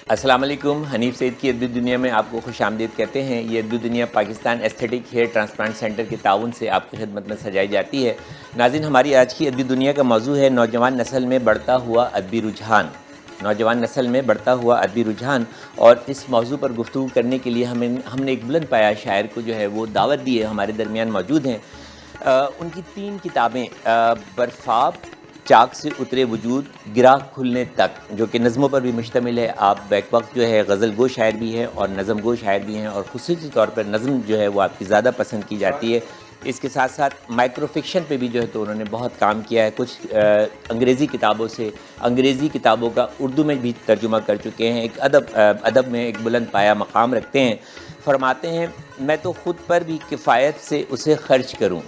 السلام علیکم. حنیف سعید کی ادبی دنیا میں آپ کو خوش آمدید کہتے ہیں. یہ Adabi Duniya Pakistan aesthetic hair transplant centre کے تعاون سے آپ کی خدمت میں سجائی جاتی ہے. ناظرین، ہماری آج کی ادبی دنیا کا موضوع ہے نوجوان نسل میں بڑھتا ہوا ادبی رجحان. نوجوان نسل میں بڑھتا ہوا ادبی رجحان، اور اس موضوع پر گفتگو کرنے کے لیے ہم نے ایک بلند پایا شاعر کو جو ہے وہ دعوت دی ہے. ہمارے درمیان موجود ہیں. ان کی 3 کتابیں برفاب، چاک سے اترے وجود، گرا کھلنے تک، جو کہ نظموں پر بھی مشتمل ہے. آپ بیک وقت جو ہے غزل گو شاعر بھی ہیں اور نظم گو شاعر بھی ہیں، اور خصوصی طور پر نظم جو ہے وہ آپ کی زیادہ پسند کی جاتی ہے. اس کے ساتھ ساتھ مائکرو فکشن پہ بھی جو ہے تو انہوں نے بہت کام کیا ہے. کچھ انگریزی کتابوں سے انگریزی کتابوں کا اردو میں بھی ترجمہ کر چکے ہیں. ایک ادب میں ایک بلند پایا مقام رکھتے ہیں. فرماتے ہیں، میں تو خود پر بھی کفایت سے اسے خرچ کروں،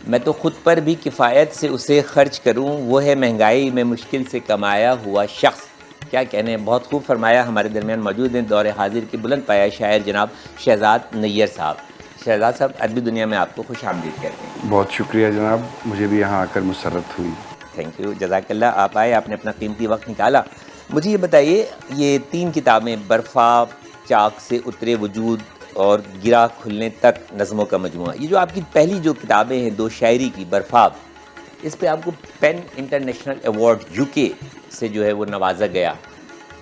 میں تو خود پر بھی کفایت سے اسے خرچ کروں، وہ ہے مہنگائی میں مشکل سے کمایا ہوا شخص. کیا کہنے ہیں، بہت خوب فرمایا. ہمارے درمیان موجود ہیں دور حاضر کے بلند پایا شاعر جناب شہزاد نیر صاحب. شہزاد صاحب، ادبی دنیا میں آپ کو خوش آمدید کہتے ہیں. بہت شکریہ جناب، مجھے بھی یہاں آ کر مسرت ہوئی. تھینک یو، جزاک اللہ. آپ آئے، آپ نے اپنا قیمتی وقت نکالا. مجھے یہ بتائیے، یہ 3 کتابیں برفاب، چاک سے اترے وجود اور گرا کھلنے تک نظموں کا مجموعہ، یہ جو آپ کی پہلی جو کتابیں ہیں 2 شاعری کی، برفاب، اس پہ آپ کو پین انٹرنیشنل ایوارڈ UK سے جو ہے وہ نوازا گیا.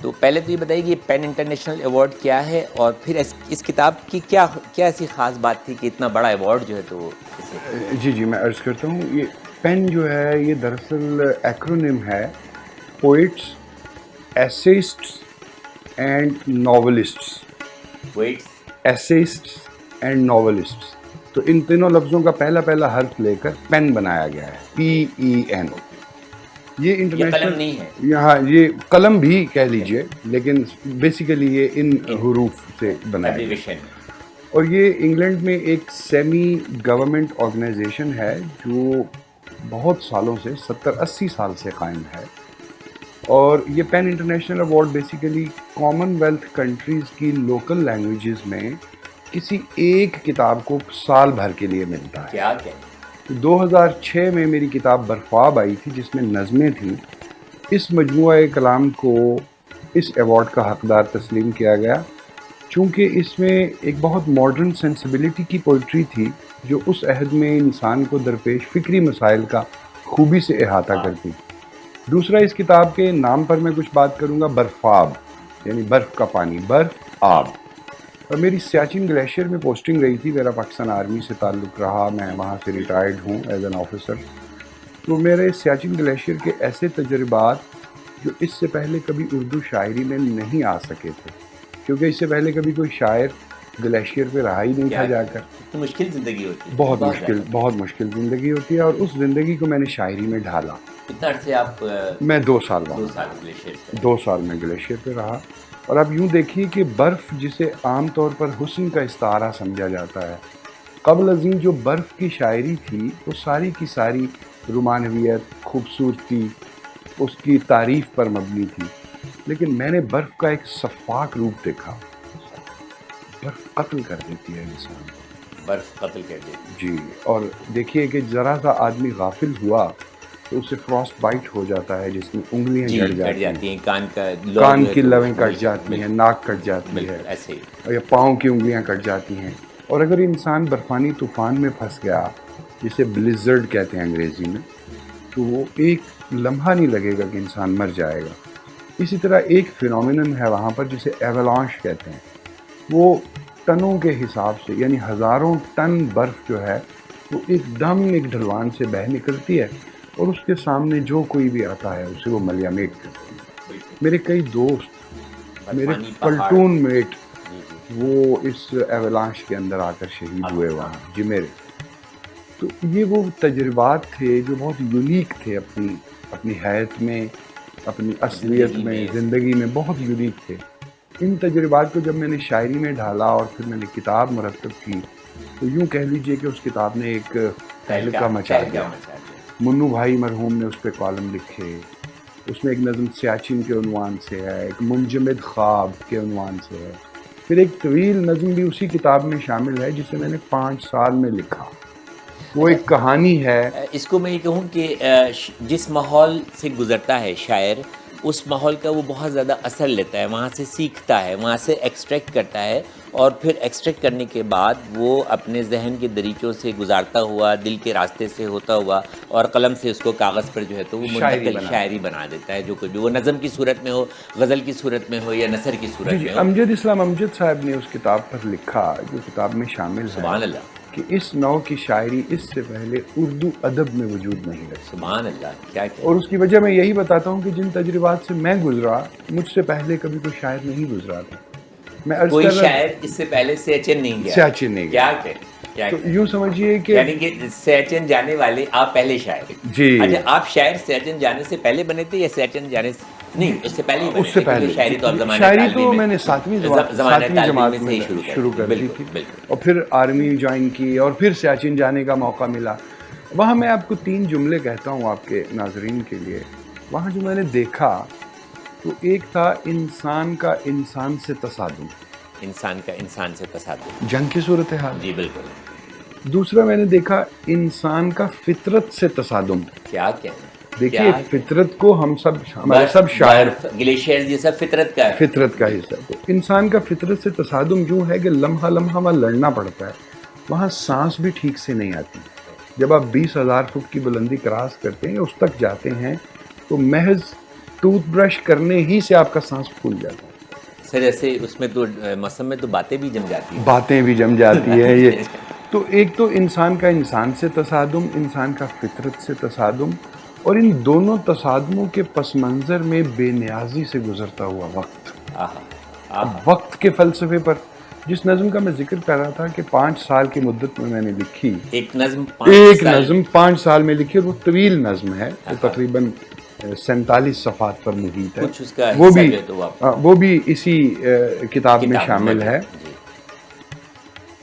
تو پہلے تو یہ بتائیے کہ یہ پین انٹرنیشنل ایوارڈ کیا ہے، اور پھر اس کتاب کی کیا ایسی خاص بات تھی کہ اتنا بڑا ایوارڈ جو ہے تو اسے. جی میں عرض کرتا ہوں، یہ پین جو ہے یہ دراصل ایکرونیم ہے پوئٹس، ایسیسٹس اینڈ ناولسٹس. ویٹس. ایسیسٹس اینڈ ناولسٹس، تو ان تینوں لفظوں کا پہلا حرف لے کر پین بنایا گیا ہے، PEN. یہ قلم انٹرنیشنل نہیں ہے. یہاں یہ قلم بھی کہہ لیجئے، لیکن بیسیکلی یہ ان حروف سے بنایا گیا. ایبریویشن. اور یہ انگلینڈ میں ایک سیمی گورنمنٹ آرگنائزیشن ہے جو بہت سالوں سے 70-80 سال سے قائم ہے. اور یہ PEN international award basically Commonwealth countries کی لوکل لینگویجز میں کسی ایک کتاب کو سال بھر کے لیے ملتا ہے. کیا کہیں. 2006 میں میری کتاب برفاب آئی تھی جس میں نظمیں تھیں. اس مجموعہ کلام کو اس ایوارڈ کا حقدار تسلیم کیا گیا، چونکہ اس میں ایک بہت ماڈرن سینسیبلٹی کی پوئٹری تھی جو اس عہد میں انسان کو درپیش فکری مسائل کا خوبی سے احاطہ کرتی. دوسرا، اس کتاب کے نام پر میں کچھ بات کروں گا. برفاب یعنی برف کا پانی، برف آب. اور میری سیاچن گلیشیئر میں پوسٹنگ رہی تھی، میرا پاکستان آرمی سے تعلق رہا، میں وہاں سے ریٹائرڈ ہوں ایز این آفیسر. تو میرے سیاچن گلیشیئر کے ایسے تجربات جو اس سے پہلے کبھی اردو شاعری میں نہیں آ سکے تھے، کیونکہ اس سے پہلے کبھی کوئی شاعر گلیشیئر پہ رہا ہی نہیں تھا جا کر. مشکل زندگی ہوتی ہے. بہت مشکل زندگی ہوتی ہے، اور اس زندگی کو میں نے شاعری میں ڈھالا. کتنا عرصے آپ؟ میں 2 سال رہا. 2 سال گلیشیئر پہ. 2 سال میں گلیشیئر پہ رہا. اور اب یوں دیکھیے کہ برف جسے عام طور پر حسن کا استعارہ سمجھا جاتا ہے، قبل ازیں جو برف کی شاعری تھی وہ ساری کی ساری رومانویت، خوبصورتی، اس کی تعریف پر مبنی تھی. لیکن میں نے برف کا ایک شفاف روپ دیکھا. برف قتل کر دیتی ہے انسان کو. برف قتل کر دیتی. جی، اور دیکھیے کہ ذرا سا آدمی غافل ہوا تو اسے فراسٹ بائٹ ہو جاتا ہے، جس میں انگلیاں جڑ جاتی ہیں، کان کی لویں کٹ جاتی ہیں، ناک کٹ جاتی ہے، ایسے ہی، یا پاؤں کی انگلیاں کٹ جاتی ہیں. اور اگر انسان برفانی طوفان میں پھنس گیا، جسے بلیزرڈ کہتے ہیں انگریزی میں، تو وہ ایک لمحہ نہیں لگے گا کہ انسان مر جائے گا. اسی طرح ایک فینومینن ہے وہاں پر جسے ایولانش کہتے ہیں. وہ ٹنوں کے حساب سے، یعنی ہزاروں ٹن برف جو ہے وہ ایک دم ایک ڈھلوان سے بہہ نکلتی ہے، اور اس کے سامنے جو کوئی بھی آتا ہے اسے وہ ملیامیٹ کرتے ہیں. میرے کئی دوست، میرے پلٹون میٹ، وہ اس ایولانش کے اندر آ کر شہید ہوئے وہاں. جی میرے. تو یہ وہ تجربات تھے جو بہت یونیک تھے، اپنی حیات میں، اپنی اصلیت میں، زندگی میں بہت یونیک تھے. ان تجربات کو جب میں نے شاعری میں ڈھالا اور پھر میں نے کتاب مرتب کی، تو یوں کہہ لیجئے کہ اس کتاب نے ایک تہلکہ مچا دیا. منو بھائی مرحوم نے اس پہ کالم لکھے. اس میں ایک نظم سیاچن کے عنوان سے ہے، ایک منجمد خواب کے عنوان سے ہے. پھر ایک طویل نظم بھی اسی کتاب میں شامل ہے جسے میں نے 5 سال میں لکھا. وہ ایک کہانی ہے. اس کو میں یہ کہوں کہ جس ماحول سے گزرتا ہے شاعر، اس ماحول کا وہ بہت زیادہ اثر لیتا ہے، وہاں سے سیکھتا ہے، وہاں سے ایکسٹریکٹ کرتا ہے، اور پھر ایکسٹریکٹ کرنے کے بعد وہ اپنے ذہن کے دریچوں سے گزارتا ہوا، دل کے راستے سے ہوتا ہوا، اور قلم سے اس کو کاغذ پر جو ہے تو وہ منتقل شاعری بنا دیتا ہے، جو کچھ بھی وہ نظم کی صورت میں ہو، غزل کی صورت میں ہو، یا نثر کی صورت میں ہو۔ امجد اسلام امجد صاحب نے اس کتاب پر لکھا، جو کتاب میں شامل ہے، سبحان اللہ، کہ اس نوع کی شاعری اس سے پہلے اردو ادب میں وجود نہیں رکھی۔ سبحان اللہ، کیا اور اس کی وجہ میں یہی بتاتا ہوں کہ جن تجربات سے میں گزرا، مجھ سے پہلے کبھی کوئی شاعر نہیں گزرا تھا۔ میں عرض کوئی کر رہا شاعر اس سے پہلے سیچن نہیں گیا، سیاچن نہیں گیا۔ کیا کیا تو یوں سمجھیے کہ یعنی کہ سیچن جانے والے آپ پہلے شاعر؟ جی، اچھا، آپ شاعر سیچن جانے سے پہلے بنے تھے یا سیچن جانے سے نہیں، اس سے پہلے ہی بنے اس سے تھے؟ پہلے کیونکہ شاعری تو آپ زمانہ شاعری تعلیم تو میں میں نے ساتویں جماعت میں شروع کر دی تھی، اور پھر آرمی جوائن کی، اور پھر سیاچن جانے کا موقع ملا۔ وہاں میں آپ کو 3 جملے کہتا ہوں آپ کے ناظرین کے لیے۔ وہاں جو میں نے دیکھا تو ایک تھا انسان کا انسان سے تصادم، انسان کا انسان سے تصادم، جنگ کی صورتحال۔ جی بالکل۔ دوسرا میں نے دیکھا انسان کا فطرت سے تصادم۔ کیا کہنا، دیکھیے فطرت کو ہم سب، ہمارے سب شاعر، گلیشیئر یہ سب فطرت کا ہے، فطرت کا حصہ۔ تو انسان کا فطرت سے تصادم یوں ہے کہ لمحہ لمحہ وہاں لڑنا پڑتا ہے، وہاں سانس بھی ٹھیک سے نہیں آتی۔ جب آپ 20,000 فٹ کی بلندی کراس کرتے ہیں، اس تک جاتے ہیں، تو محض ٹوتھ برش کرنے ہی سے آپ کا سانس پھول جاتا ہے۔ سر ایسے اس میں تو موسم میں تو باتیں بھی جم جاتی ہیں، باتیں بھی جم جاتی ہے۔ یہ تو ایک تو انسان کا انسان سے تصادم، انسان کا فطرت سے تصادم، اور ان دونوں تصادموں کے پس منظر میں بے نیازی سے گزرتا ہوا وقت۔ وقت کے فلسفے پر جس نظم کا میں ذکر کر رہا تھا کہ 5 سال کی مدت میں نے لکھی، ایک نظم 5 سال میں لکھی، اور وہ طویل نظم ہے، تقریباً 47 صفحات پر محیط ہے، وہ بھی اسی کتاب میں شامل ہے۔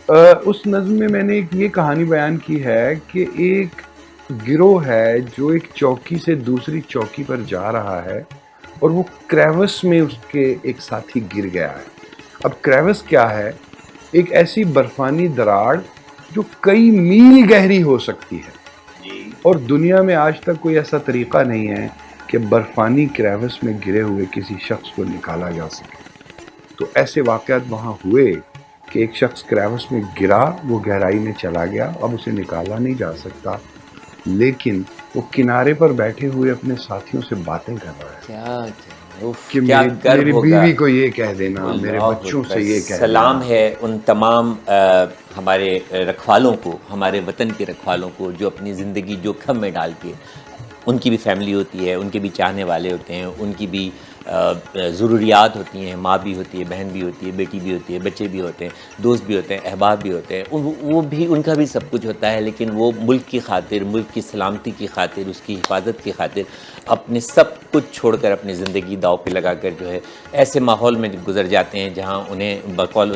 اس نظم میں نے یہ کہانی بیان کی ہے کہ ایک گروہ ہے جو ایک چوکی سے دوسری چوکی پر جا رہا ہے، اور وہ کریوس میں اس کے ایک ساتھی گر گیا ہے۔ اب کریوس کیا ہے؟ ایک ایسی برفانی دراڑ جو کئی میل گہری ہو سکتی ہے، اور دنیا میں آج تک کوئی ایسا طریقہ نہیں ہے کہ برفانی کریوس میں گرے ہوئے کسی شخص کو نکالا جا سکے۔ تو ایسے واقعات وہاں ہوئے کہ ایک شخص کریوس میں گرا، وہ گہرائی میں چلا گیا، اب اسے نکالا نہیں جا سکتا، لیکن وہ کنارے پر بیٹھے ہوئے اپنے ساتھیوں سے باتیں کر رہا ہے کہ میری بیوی کو یہ کہہ دینا، میرے بچوں سے یہ کہہ دینا۔ سلام ہے ان تمام ہمارے رکھوالوں کو، ہمارے وطن کے رکھوالوں کو، جو اپنی زندگی جوکھم میں ڈال کے، ان کی بھی فیملی ہوتی ہے، ان کے بھی چاہنے والے ہوتے ہیں، ان کی بھی ضروریات ہوتی ہیں، ماں بھی ہوتی ہے، بہن بھی ہوتی ہے، بیٹی بھی ہوتی ہے، بچے بھی ہوتے ہیں، دوست بھی ہوتے ہیں، احباب بھی ہوتے ہیں، وہ بھی، ان کا بھی سب کچھ ہوتا ہے، لیکن وہ ملک کی خاطر، ملک کی سلامتی کی خاطر، اس کی حفاظت کی خاطر اپنے سب کچھ چھوڑ کر، اپنی زندگی داؤ پہ لگا کر جو ہے ایسے ماحول میں گزر جاتے ہیں جہاں انہیں بقول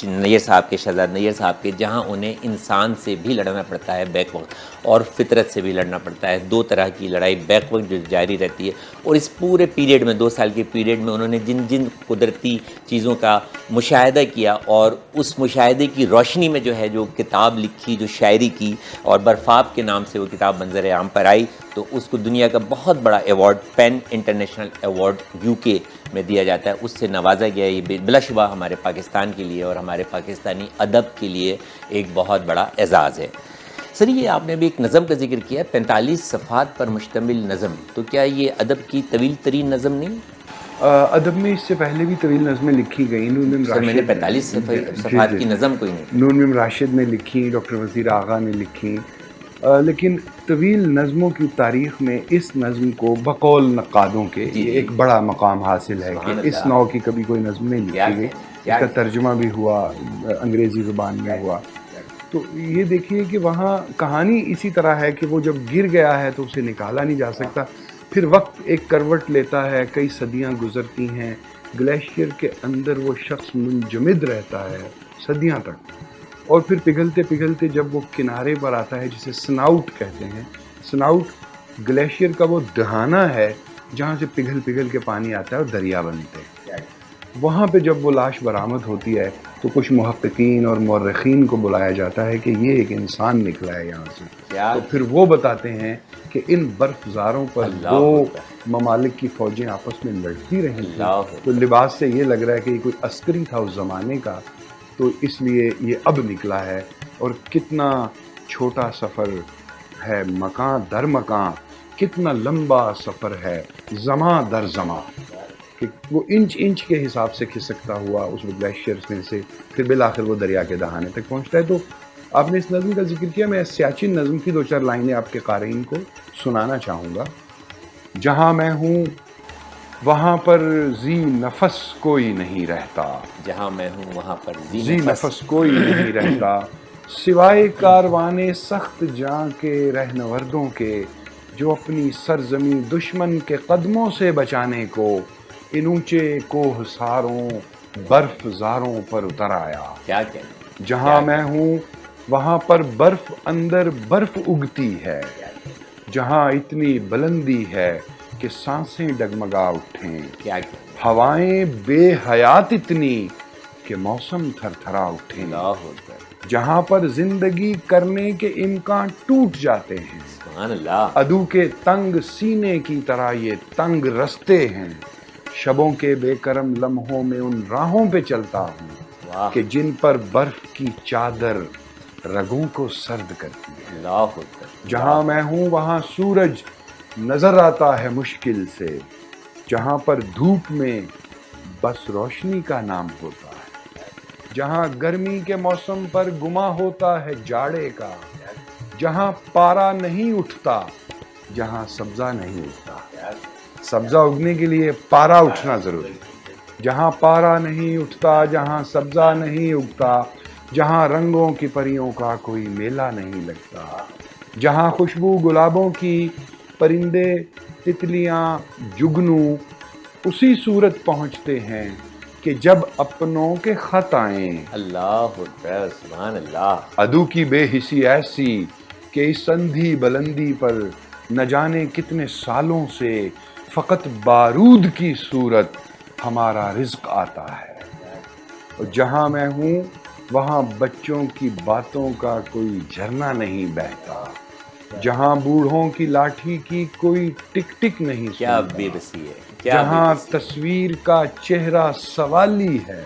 نیر صاحب کے، شہزاد نیر صاحب کے، جہاں انہیں انسان سے بھی لڑنا پڑتا ہے بیک وقت، اور فطرت سے بھی لڑنا پڑتا ہے۔ 2 طرح کی لڑائی بیک وقت جو جاری رہتی ہے، اور اس پورے پیریڈ میں، 2 سال کے پیریڈ میں، انہوں نے جن جن قدرتی چیزوں کا مشاہدہ کیا، اور اس مشاہدے کی روشنی میں جو ہے جو کتاب لکھی، جو شاعری کی، اور برفاب کے نام سے وہ کتاب منظر عام پر آئی، تو اس کو دنیا کا بہت بڑا award, PEN international award UK میں دیا جاتا ہے، اس سے نوازا گیا۔ یہ بلا شبہ ہمارے پاکستان کے لیے اور ہمارے پاکستانی ادب کے لیے ایک بہت بڑا اعزاز ہے۔ سر، یہ آپ نے بھی ایک نظم کا ذکر کیا، 45 صفحات پر مشتمل نظم، تو کیا یہ ادب کی طویل ترین نظم نہیں؟ ادب میں اس سے پہلے بھی طویل نظمیں لکھی گئیں۔ سر میں نے 45 صفحات کی نظم کوئی نہیں۔ نون میم راشد نے لکھی، ڈاکٹر وزیر آغا نے لکھی، لیکن طویل نظموں کی تاریخ میں اس نظم کو بقول نقادوں کے یہ ایک بڑا مقام حاصل ہے کہ اس نوع کی کبھی کوئی نظم نہیں لکھی گئی۔ اس کا ترجمہ بھی ہوا، انگریزی زبان میں ہوا۔ تو یہ دیکھیے کہ وہاں کہانی اسی طرح ہے کہ وہ جب گر گیا ہے تو اسے نکالا نہیں جا سکتا، پھر وقت ایک کروٹ لیتا ہے، کئی صدیاں گزرتی ہیں، گلیشیئر کے اندر وہ شخص منجمد رہتا ہے صدیاں تک، اور پھر پگھلتے پگھلتے جب وہ کنارے پر آتا ہے، جسے سناؤٹ کہتے ہیں، سناؤٹ گلیشیئر کا وہ دہانہ ہے جہاں سے پگھل پگھل کے پانی آتا ہے اور دریا بنتے ہیں۔ وہاں پہ جب وہ لاش برآمد ہوتی ہے تو کچھ محققین اور مورخین کو بلایا جاتا ہے کہ یہ ایک انسان نکلا ہے یہاں سے، کیا تو پھر وہ بتاتے ہیں کہ ان برف زاروں پر اللہ دو اکبر، ممالک کی فوجیں آپس میں لڑتی رہی تھیں، اللہ اکبر، تو لباس سے یہ لگ رہا ہے کہ یہ کوئی عسکری تھا اس زمانے کا، تو اس لیے یہ اب نکلا ہے۔ اور کتنا چھوٹا سفر ہے، مکان در مکان، کتنا لمبا سفر ہے، زماں در زماں، کہ وہ انچ انچ کے حساب سے کھسکتا ہوا اس گلیشیئر میں سے پھر بالآخر وہ دریا کے دہانے تک پہنچتا ہے۔ تو آپ نے اس نظم کا ذکر کیا، میں سیاچن نظم کی دو چار لائنیں آپ کے قارئین کو سنانا چاہوں گا۔ جہاں میں ہوں وہاں پر ذی نفس کوئی نہیں رہتا، جہاں میں ہوں وہاں پر ذی نفس کوئی نہیں رہتا، سوائے کاروانے سخت جاں کے رہنوردوں کے، جو اپنی سرزمی دشمن کے قدموں سے بچانے کو ان اونچے کوہ ساروں برف زاروں پر اتر آیا۔ کیا کہنے، جہاں میں ہوں وہاں پر برف اندر برف اگتی ہے، جہاں اتنی بلندی ہے کہ سانسیں ڈگمگا اٹھیں، کیا کہنے، ہوائیں بے حیات اتنی کہ موسم تھر تھرا اٹھیں، اللہ اکبر، جہاں پر زندگی کرنے کے امکان ٹوٹ جاتے ہیں، سبحان اللہ، عدو کے تنگ سینے کی طرح یہ تنگ رستے ہیں، شبوں کے بے کرم لمحوں میں ان راہوں پہ چلتا ہوں واہ، کہ جن پر برف کی چادر رگوں کو سرد کرتی ہے۔ اللہ اکبر، جہاں میں ہوں وہاں سورج نظر آتا ہے مشکل سے، جہاں پر دھوپ میں بس روشنی کا نام ہوتا ہے، جہاں گرمی کے موسم پر گما ہوتا ہے جاڑے کا، جہاں پارا نہیں اٹھتا، جہاں سبزہ نہیں اگتا۔ سبزہ اگنے کے لیے پارا اٹھنا ضروری ہے، جہاں پارا نہیں اٹھتا، جہاں سبزہ نہیں اگتا، جہاں رنگوں کی پریوں کا کوئی میلہ نہیں لگتا، جہاں خوشبو گلابوں کی پرندے تتلیاں جگنو اسی صورت پہنچتے ہیں کہ جب اپنوں کے خط آئیں، اللہ اکبر، سبحان اللہ، عدو کی بے حسی ایسی کہ اس اندھی بلندی پر نہ جانے کتنے سالوں سے فقط بارود کی صورت ہمارا رزق آتا ہے۔ اور جہاں میں ہوں وہاں بچوں کی باتوں کا کوئی جھرنا نہیں بہتا، جہاں بوڑھوں کی لاٹھی کی کوئی ٹک ٹک نہیں کیا سنتا، بے بسی ہے، کیا بے جہاں بسی، تصویر کا چہرہ سوالی ہے،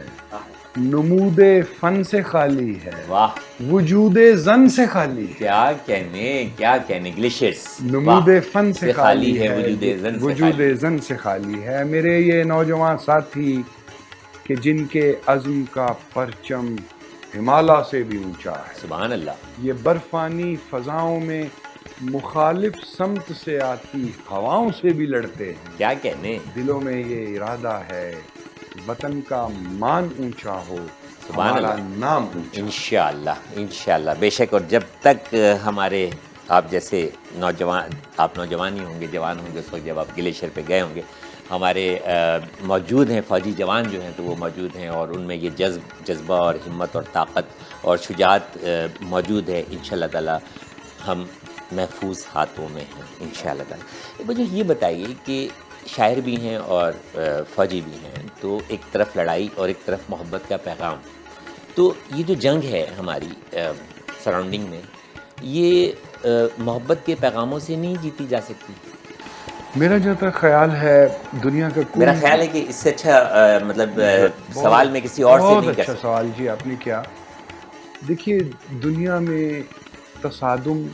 نمود فن سے خالی ہے، واہ، وجود زن سے خالی ہے، کیا کہنے گلیشیئرز، نمود فن سے خالی ہے، ہے، وجود زن سے وجود خالی، زن سے خالی ہے۔ میرے یہ نوجوان ساتھی کہ جن کے عزم کا پرچم ہمالیہ سے بھی اونچا ہے، سبحان اللہ، یہ برفانی فضاؤں میں مخالف سمت سے آتی ہواؤں سے بھی لڑتے ہیں، کیا کہنے، دلوں میں یہ ارادہ ہے وطن کا مان اونچا ہو، سبحان ہمارا اللہ، نام اونچا۔ انشاءاللہ انشاءاللہ، بے شک، اور جب تک ہمارے آپ جیسے نوجوان، آپ نوجوان ہی ہوں گے، جوان ہوں گے اس وقت جب آپ گلیشیئر پہ گئے ہوں گے، ہمارے موجود ہیں فوجی جوان جو ہیں تو وہ موجود ہیں، اور ان میں یہ جذبہ اور ہمت اور طاقت اور شجاعت موجود ہے، انشاءاللہ تعالی ہم محفوظ ہاتھوں میں ہیں انشاءاللہ تعالی۔ مجھے یہ بتائیے کہ شاعر بھی ہیں اور فوجی بھی ہیں، تو ایک طرف لڑائی اور ایک طرف محبت کا پیغام، تو یہ جو جنگ ہے ہماری سراؤنڈنگ میں، یہ محبت کے پیغاموں سے نہیں جیتی جا سکتی؟ میرا جو تک خیال ہے دنیا کا کوئی، میرا خیال ہے کہ اس سے اچھا مطلب سوال میں کسی اور سے بہت نہیں کر اچھا سکتا۔ سوال جی آپ نے کیا۔ دیکھیے دنیا میں تصادم،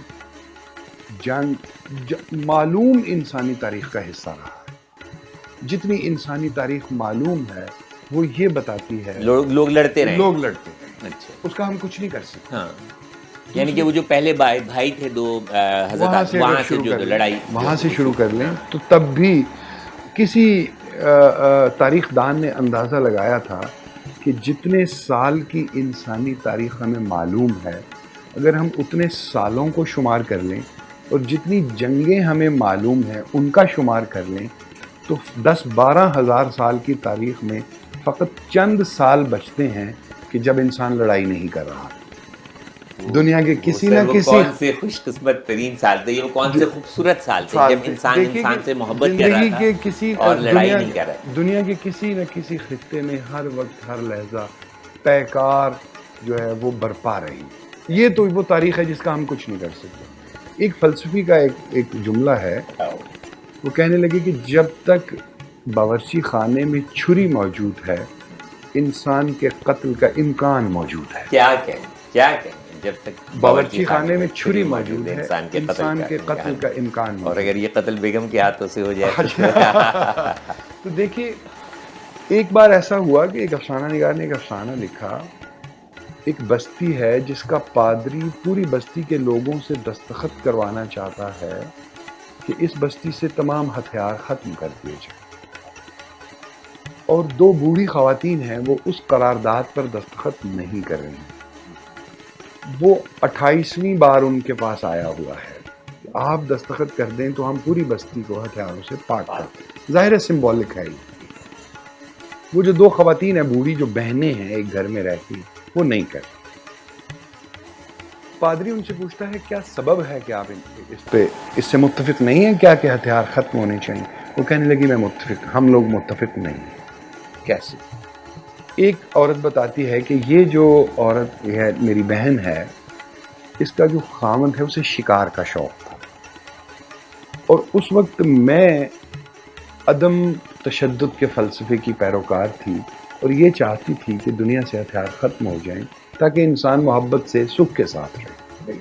جنگ معلوم انسانی تاریخ کا حصہ رہا ہے، جتنی انسانی تاریخ معلوم ہے وہ یہ بتاتی ہے لوگ لڑتے رہے، لوگ لڑتے ہیں، اچھا، اس کا ہم کچھ نہیں کر سکتے۔ ہاں، یعنی کہ وہ جو پہلے بھائی تھے دو حضرت، وہاں سے جو لڑائی، وہاں سے شروع کر لیں تو تب بھی کسی تاریخ دان نے اندازہ لگایا تھا کہ جتنے سال کی انسانی تاریخ ہمیں معلوم ہے، اگر ہم اتنے سالوں کو شمار کر لیں اور جتنی جنگیں ہمیں معلوم ہیں ان کا شمار کر لیں تو 10-12 ہزار سال کی تاریخ میں فقط چند سال بچتے ہیں کہ جب انسان لڑائی نہیں کر رہا۔ دنیا کے کسی نہ وہ کسی کون سے خوش قسمت ترین سال تھے، یہ وہ کون سے خوبصورت سال تھے جب انسان انسان سے محبت کر رہا تھا اور لڑائی نہیں کر رہا. دنیا کے کسی نہ کسی خطے میں ہر وقت ہر لہجہ پیکار جو ہے وہ برپا رہی. یہ تو وہ تاریخ ہے جس کا ہم کچھ نہیں کر سکتے. ایک فلسفی کا ایک جملہ ہے، وہ کہنے لگے کہ جب تک باورچی خانے میں چھری موجود ہے انسان کے قتل کا امکان موجود ہے. کیا کہیں جب تک باورچی خانے میں چھری موجود ہے انسان کے قتل کا امکان موجود. اور اگر یہ قتل بیگم کے ہاتھوں سے ہو جائے تو دیکھیے، ایک بار ایسا ہوا کہ ایک افسانہ نگار نے ایک افسانہ لکھا. ایک بستی ہے جس کا پادری پوری بستی کے لوگوں سے دستخط کروانا چاہتا ہے کہ اس بستی سے تمام ہتھیار ختم کر دیے جائیں، اور دو بوڑھی خواتین ہیں وہ اس قرارداد پر دستخط نہیں کر رہی. وہ 28ویں بار ان کے پاس آیا ہوا ہے کہ آپ دستخط کر دیں تو ہم پوری بستی کو ہتھیاروں سے پاک کر دیں. ظاہر ہے سمبولک ہے. وہ جو دو خواتین ہیں بوڑھی جو بہنیں ہیں ایک گھر میں رہتی، وہ نہیں کرتی. پادری ان سے پوچھتا ہے کیا سبب ہے کہ آپ اس سے متفق نہیں ہیں کیا کہ ہتھیار ختم ہونے چاہیے؟ وہ کہنے لگی میں متفق، ہم لوگ متفق نہیں ہیں. کیسے؟ ایک عورت بتاتی ہے کہ یہ جو عورت ہے میری بہن ہے، اس کا جو خاوند ہے اسے شکار کا شوق تھا، اور اس وقت میں عدم تشدد کے فلسفے کی پیروکار تھی اور یہ چاہتی تھی کہ دنیا سے ہتھیار ختم ہو جائیں تاکہ انسان محبت سے سکھ کے ساتھ رہے.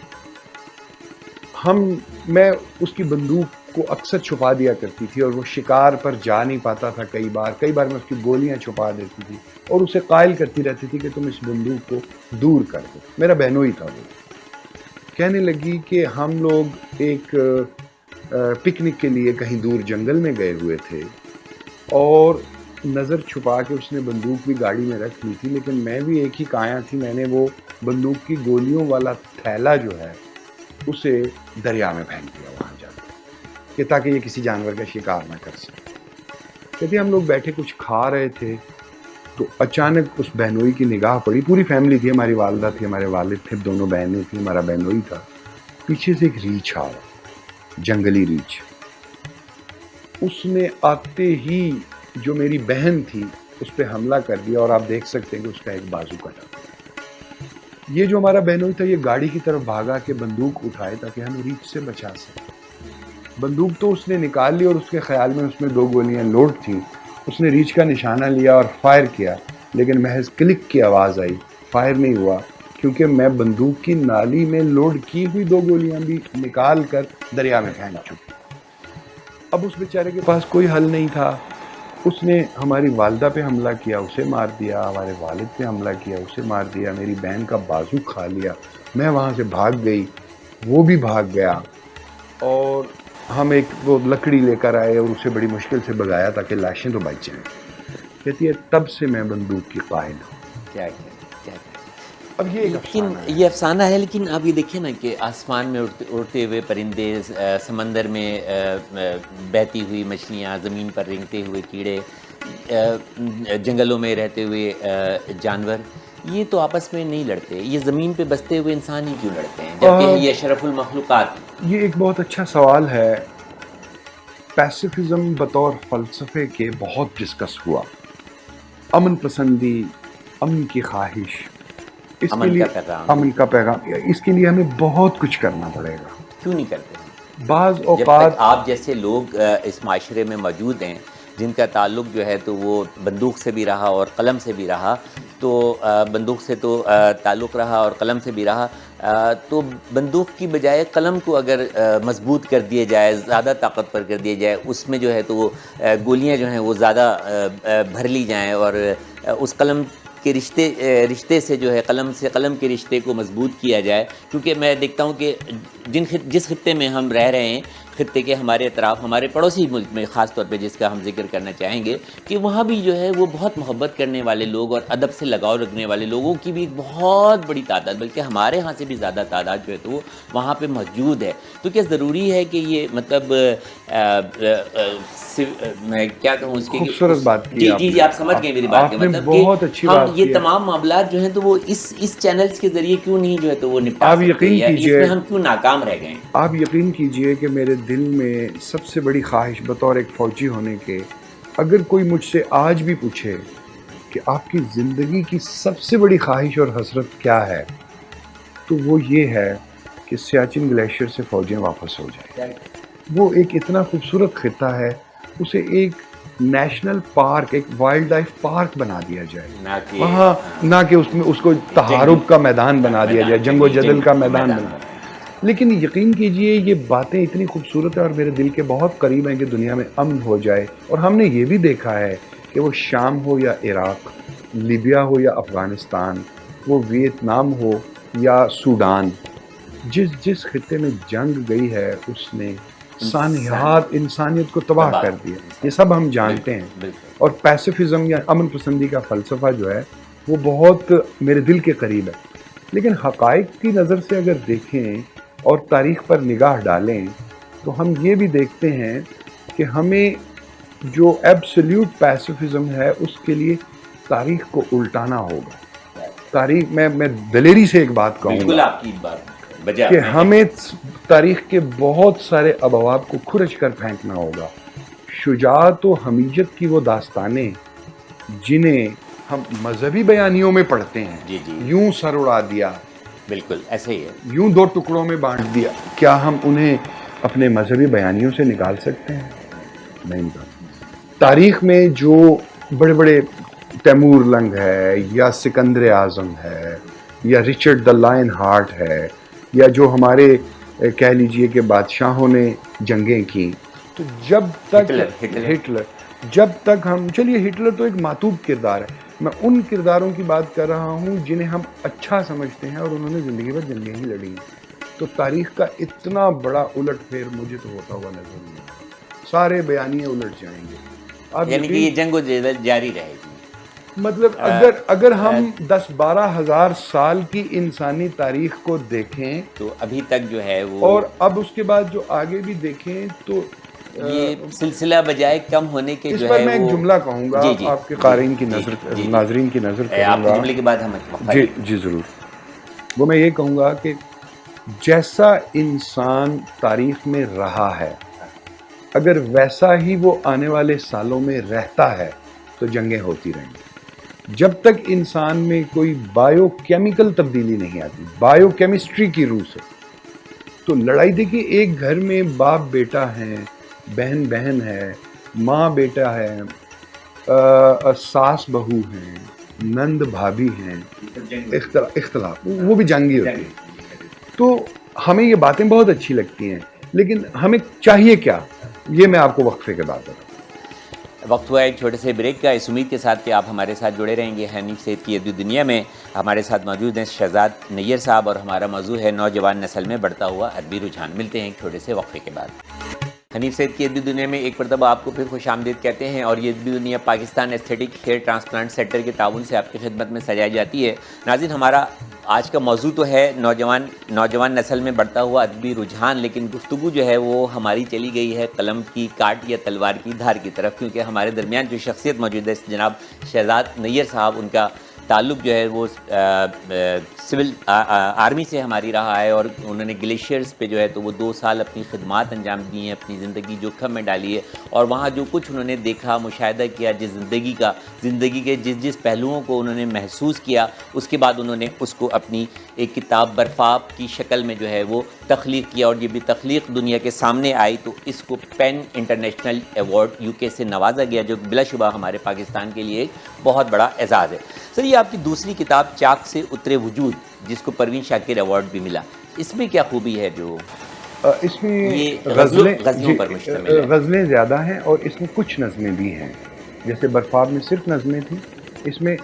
میں اس کی بندوق کو اکثر چھپا دیا کرتی تھی اور وہ شکار پر جا نہیں پاتا تھا. کئی بار میں اس کی گولیاں چھپا دیتی تھی اور اسے قائل کرتی رہتی تھی کہ تم اس بندوق کو دور کر دو. میرا بہنوئی تھا. وہ کہنے لگی کہ ہم لوگ ایک پکنک کے لیے کہیں دور جنگل میں گئے ہوئے تھے اور نظر چھپا کے اس نے بندوق بھی گاڑی میں رکھ لی تھی، لیکن میں بھی ایک ہی کایا تھی. میں نے وہ بندوق کی گولیوں والا تھیلا جو ہے اسے دریا میں پھینک دیا وہاں جا کے کہ تاکہ یہ کسی جانور کا شکار نہ کر سکے. کہتے ہم لوگ بیٹھے کچھ کھا رہے تھے تو اچانک اس بہنوئی کی نگاہ پڑی. پوری فیملی تھی، ہماری والدہ تھی، ہمارے والد تھے، دونوں بہنیں تھیں، ہمارا بہنوئی تھا. پیچھے سے ایک ریچھ آ رہا، جنگلی ریچھ. اس نے آتے ہی جو میری بہن تھی اس پہ حملہ کر دیا اور آپ دیکھ سکتے ہیں کہ اس کا ایک بازو کٹا. یہ جو ہمارا بہنوئی تھا یہ گاڑی کی طرف بھاگا کہ بندوق اٹھائے تاکہ ہم ریچھ سے بچا سکیں. بندوق تو اس نے نکال لی اور اس کے خیال میں اس میں 2 گولیاں لوڈ تھیں. اس نے ریچھ کا نشانہ لیا اور فائر کیا، لیکن محض کلک کی آواز آئی، فائر نہیں ہوا، کیونکہ میں بندوق کی نالی میں لوڈ کی ہوئی 2 گولیاں بھی نکال کر دریا میں پھینک چکی. اب اس بیچارے کے پاس کوئی حل نہیں تھا. اس نے ہماری والدہ پہ حملہ کیا، اسے مار دیا. ہمارے والد پہ حملہ کیا، اسے مار دیا. میری بہن کا بازو کھا لیا. میں وہاں سے بھاگ گئی، وہ بھی بھاگ گیا، اور ہم ایک وہ لکڑی لے کر آئے اور اسے بڑی مشکل سے بگایا تاکہ لاشیں تو بچ جائیں. کہتی ہے تب سے میں بندوق کی قائل ہوں. کیا اب یہ ایک لیکن افسانہ ہے. یہ افسانہ ہے، لیکن آپ یہ دیکھیں نا کہ آسمان میں اڑتے ہوئے پرندے، سمندر میں بہتی ہوئی مچھلیاں، زمین پر رینگتے ہوئے کیڑے، جنگلوں میں رہتے ہوئے جانور، یہ تو آپس میں نہیں لڑتے. یہ زمین پہ بستے ہوئے انسان ہی کیوں لڑتے ہیں جبکہ یہ اشرف المخلوقات. یہ ایک بہت اچھا سوال ہے. پیسیفزم بطور فلسفے کے بہت ڈسکس ہوا. امن پسندی، امن کی خواہش، اس کے لیے امن کا پیغام، اس کے لیے ہمیں بہت کچھ کرنا پڑے گا. کیوں نہیں کرتے ہیں؟ بعض جب اوقات تک آپ جیسے لوگ اس معاشرے میں موجود ہیں جن کا تعلق جو ہے تو وہ بندوق سے بھی رہا اور قلم سے بھی رہا، تو بندوق سے تو تعلق رہا اور قلم سے بھی رہا، تو بندوق کی بجائے قلم کو اگر مضبوط کر دیے جائے، زیادہ طاقتور کر دیے جائے، اس میں جو ہے تو وہ گولیاں جو ہیں وہ زیادہ بھر لی جائیں، اور اس قلم کے رشتے سے جو ہے قلم سے قلم کے رشتے کو مضبوط کیا جائے. کیونکہ میں دیکھتا ہوں کہ جس خطے میں ہم رہ رہے ہیں خطے کے ہمارے اطراف ہمارے پڑوسی ملک میں خاص طور پہ جس کا ہم ذکر کرنا چاہیں گے کہ وہاں بھی جو ہے وہ بہت محبت کرنے والے لوگ اور ادب سے لگاؤ رکھنے والے لوگوں کی بھی ایک بہت بڑی تعداد، بلکہ ہمارے ہاں سے بھی زیادہ تعداد جو ہے تو وہ وہاں پہ موجود ہے. تو کیا ضروری ہے کہ یہ مطلب میں کیا کہوں اس کی خوبصورت بات کی جی آپ سمجھ گئے میری بات کا مطلب کہ ہم یہ تمام معاملات جو ہیں تو وہ اس چینلز کے ذریعے کیوں نہیں جو ہے تو وہ نپٹا سکتے یا اس میں ہم کیوں ناکام رہ گئے؟ آپ یقین کیجئے کہ میرے دل میں سب سے بڑی خواہش بطور ایک فوجی ہونے کے، اگر کوئی مجھ سے آج بھی پوچھے کہ آپ کی زندگی کی سب سے بڑی خواہش اور حسرت کیا ہے، تو وہ یہ ہے کہ سیاچن گلیشیئر سے فوجیں واپس ہو جائیں. وہ ایک اتنا خوبصورت خطہ ہے، اسے ایک نیشنل پارک، ایک وائلڈ لائف پارک بنا دیا جائے وہاں، نہ کہ اس کو تحارب کا میدان بنا دیا جائے، جنگ و جدل کا میدان بنا دیا. لیکن یقین کیجئے یہ باتیں اتنی خوبصورت ہیں اور میرے دل کے بہت قریب ہیں کہ دنیا میں امن ہو جائے. اور ہم نے یہ بھی دیکھا ہے کہ وہ شام ہو یا عراق، لیبیا ہو یا افغانستان، وہ ویتنام ہو یا سوڈان، جس خطے میں جنگ گئی ہے اس نے انسانیت کو تباہ کر دیا. یہ سب ہم جانتے ہیں. اور پیسفزم یا امن پسندی کا فلسفہ جو ہے وہ بہت میرے دل کے قریب ہے. لیکن حقائق کی نظر سے اگر دیکھیں اور تاریخ پر نگاہ ڈالیں تو ہم یہ بھی دیکھتے ہیں کہ ہمیں جو ایبسلیوٹ پیسفزم ہے اس کے لیے تاریخ کو الٹانا ہوگا. تاریخ میں دلیری سے ایک بات کہوں گا کہ ہمیں تاریخ کے بہت سارے ابواب کو کھرچ کر پھینکنا ہوگا. شجاعت و حمیت کی وہ داستانیں جنہیں ہم مذہبی بیانیوں میں پڑھتے ہیں، یوں سر اڑا دیا، بالکل ایسے ہی ہے، یوں دو ٹکڑوں میں بانٹ دیا، کیا ہم انہیں اپنے مذہبی بیانیوں سے نکال سکتے ہیں؟ نہیں نکال. تاریخ میں جو بڑے بڑے تیمور لنگ ہے یا سکندر اعظم ہے یا رچرڈ دا لائن ہارٹ ہے یا جو ہمارے کہہ لیجئے کہ بادشاہوں نے جنگیں کی، تو جب تک ہٹلر جب تک ہم چلیے ہٹلر تو ایک ماتوب کردار ہے، میں ان کرداروں کی بات کر رہا ہوں جنہیں ہم اچھا سمجھتے ہیں اور انہوں نے زندگی بھر جنگیں ہی لڑی ہیں. تو تاریخ کا اتنا بڑا الٹ پھیر مجھے تو ہوتا ہوا نظر نہیں آتا. سارے بیانیے الٹ جائیں گے. یعنی کہ یہ جنگ و جدل جاری رہے گی. مطلب اگر ہم 10-12 ہزار سال کی انسانی تاریخ کو دیکھیں تو ابھی تک جو ہے وہ، اور اب اس کے بعد جو آگے بھی دیکھیں تو یہ سلسلہ بجائے کم ہونے کے اس جو پر ہے میں ایک جملہ کہوں گا آپ کے قارئین کی نظر، ناظرین کی نظر کروں گا. آپ کے جملے کے بعد ہم جی ضرور. وہ میں یہ کہوں گا کہ جیسا انسان تاریخ میں رہا ہے اگر ویسا ہی وہ آنے والے سالوں میں رہتا ہے تو جنگیں ہوتی رہیں گی. جب تک انسان میں کوئی بایو کیمیکل تبدیلی نہیں آتی، بایو کیمسٹری کی روح سے، تو لڑائی دیکھیے ایک گھر میں باپ بیٹا ہے، بہن بہن ہے، ماں بیٹا ہے، ساس بہو ہیں، نند بھابھی ہیں، اختلاف وہ بھی جنگی ہوتی ہے. تو ہمیں یہ باتیں بہت اچھی لگتی ہیں، لیکن ہمیں چاہیے کیا، یہ میں آپ کو وقفے کے بعد بتاؤں. وقت ہوا ایک چھوٹے سے بریک کا، اس امید کے ساتھ کہ آپ ہمارے ساتھ جڑے رہیں گے. حنیف سید کی ادبی دنیا میں ہمارے ساتھ موجود ہیں شہزاد نیر صاحب اور ہمارا موضوع ہے نوجوان نسل میں بڑھتا ہوا ادبی رجحان. ملتے ہیں ایک چھوٹے سے وقفے کے بعد. حنیف سید کی ادبی دنیا میں ایک مرتبہ آپ کو پھر خوش آمدید کہتے ہیں، اور یہ Adabi Duniya Pakistan aesthetic hair transplant centre کے تعاون سے آپ کی خدمت میں سجائی جاتی ہے. ناظرین، ہمارا آج کا موضوع تو ہے نوجوان نسل میں بڑھتا ہوا ادبی رجحان، لیکن گفتگو جو ہے وہ ہماری چلی گئی ہے قلم کی کاٹ یا تلوار کی دھار کی طرف، کیونکہ ہمارے درمیان جو شخصیت موجود ہے جناب شہزاد نیر صاحب، ان کا تعلق جو ہے وہ سول آرمی سے ہماری رہا ہے، اور انہوں نے گلیشیئرز پہ جو ہے تو وہ 2 سال اپنی خدمات انجام دی ہیں، اپنی زندگی جوکھم میں ڈالی ہے، اور وہاں جو کچھ انہوں نے دیکھا، مشاہدہ کیا، زندگی کے جس پہلوؤں کو انہوں نے محسوس کیا، اس کے بعد انہوں نے اس کو اپنی ایک کتاب برفاب کی شکل میں جو ہے وہ تخلیق کیا، اور یہ بھی تخلیق دنیا کے سامنے آئی تو اس کو پین انٹرنیشنل ایوارڈ UK سے نوازا گیا، جو بلا شبہ ہمارے پاکستان کے لیے ایک بہت بڑا اعزاز ہے. سر، یہ آپ کی دوسری کتاب چاک سے اترے وجود، جس کو پروین شاکر ایوارڈ بھی ملا، اس میں کیا خوبی ہے جو اس میں یہ غزلوں پر مشتمل ہے؟ غزلیں زیادہ ہیں اور اس میں کچھ نظمیں بھی ہیں. جیسے برفاب میں صرف نظمیں تھیں، اس میں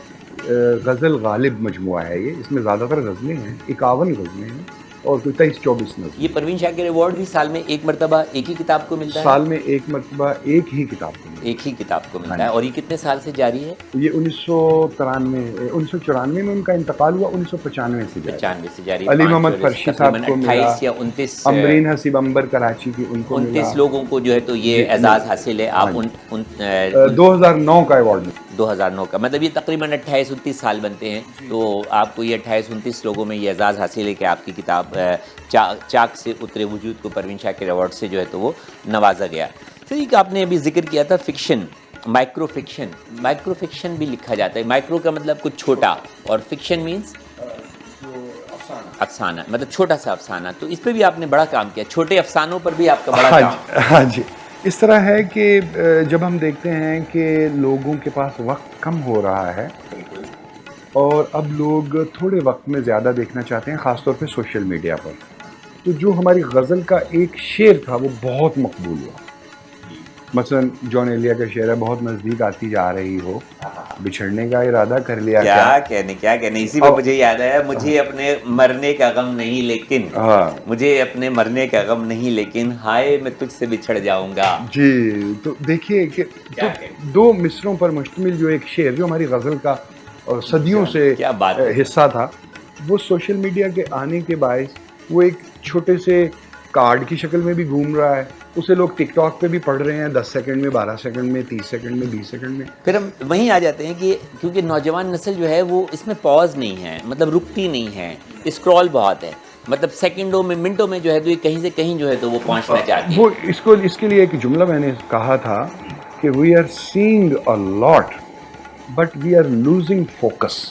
غزل غالب مجموعہ ہے. یہ اس میں زیادہ تر غزلیں ہیں، 51 غزلیں ہیں اور کوئی 23-24 نظم. یہ پروین شاکر ایوارڈ بھی سال میں ایک مرتبہ ایک ہی کتاب کو ملتا ہے؟ سال میں ایک مرتبہ ایک ہی کتاب کو ملتا ہے. ایک ہی کتاب کو ملتا ہے. اور یہ کتنے سال سے جاری ہے؟ یہ 1994 میں ان کا انتقال ہوا, 1995 سے جاری. 95 سے جاری. علی محمد فرشی صاحب کو ملا, 28 یا 29 امرین حسیب امبر کراچی کی, ان کو 29 لوگوں کو جو ہے تو یہ اعزاز حاصل ہے. آپ 2009 کا ایوارڈ ملا. 2009 کا مطلب یہ تقریباً 28-29 سال بنتے ہیں. تو آپ کو یہ 28-29 لوگوں میں یہ اعزاز حاصل ہے کہ آپ کی کتاب چاک سے اترے وجود کو پروین شاکر ایوارڈ سے جو ہے تو وہ نوازا گیا. سر ایک آپ نے ابھی ذکر کیا تھا fiction, micro fiction. Micro fiction بھی لکھا جاتا ہے. مائکرو کا مطلب کچھ چھوٹا اور فکشن مینس افسانہ, مطلب چھوٹا سا افسانہ. تو اس پہ بھی آپ نے بڑا کام کیا, چھوٹے افسانوں پر بھی آپ کا بڑا کام. ہاں جی, اس طرح ہے کہ جب ہم دیکھتے ہیں کہ لوگوں کے پاس وقت کم ہو رہا ہے اور اب لوگ تھوڑے وقت میں زیادہ دیکھنا چاہتے ہیں, خاص طور پہ سوشل میڈیا پر, تو جو ہماری غزل کا ایک شعر تھا وہ بہت مقبول ہوا. مثلا جان ایلیا کا شعر ہے, بہت نزدیک آتی جا رہی ہو, بچھڑنے کا ارادہ کر لیا. کیا کہنے. اسی پہ مجھے یاد آیا, مجھے اپنے مرنے کا غم نہیں لیکن, مجھے اپنے مرنے کا غم نہیں لیکن, ہائے میں تجھ سے بچھڑ جاؤں گا. جی, تو دیکھیے کہ دو مصروں پر مشتمل جو ایک شعر جو ہماری غزل کا صدیوں سے حصہ تھا, وہ سوشل میڈیا کے آنے کے باعث وہ ایک چھوٹے سے کارڈ کی شکل میں بھی گھوم رہا ہے. اسے لوگ ٹک ٹاک پہ بھی پڑھ رہے ہیں 10 سیکنڈ میں, 12 سیکنڈ میں, 30 سیکنڈ میں, 20 سیکنڈ میں. پھر ہم وہیں آ جاتے ہیں کہ کیونکہ نوجوان نسل جو ہے وہ اس میں پاز نہیں ہے, مطلب رکتی نہیں ہے, اسکرول بہت ہے, مطلب سیکنڈوں میں منٹوں میں جو ہے تو یہ کہیں سے کہیں جو ہے تو وہ پہنچنا چاہتی ہے. وہ اس کے لیے ایک جملہ میں نے کہا تھا کہ we are saying a lot but we are losing focus.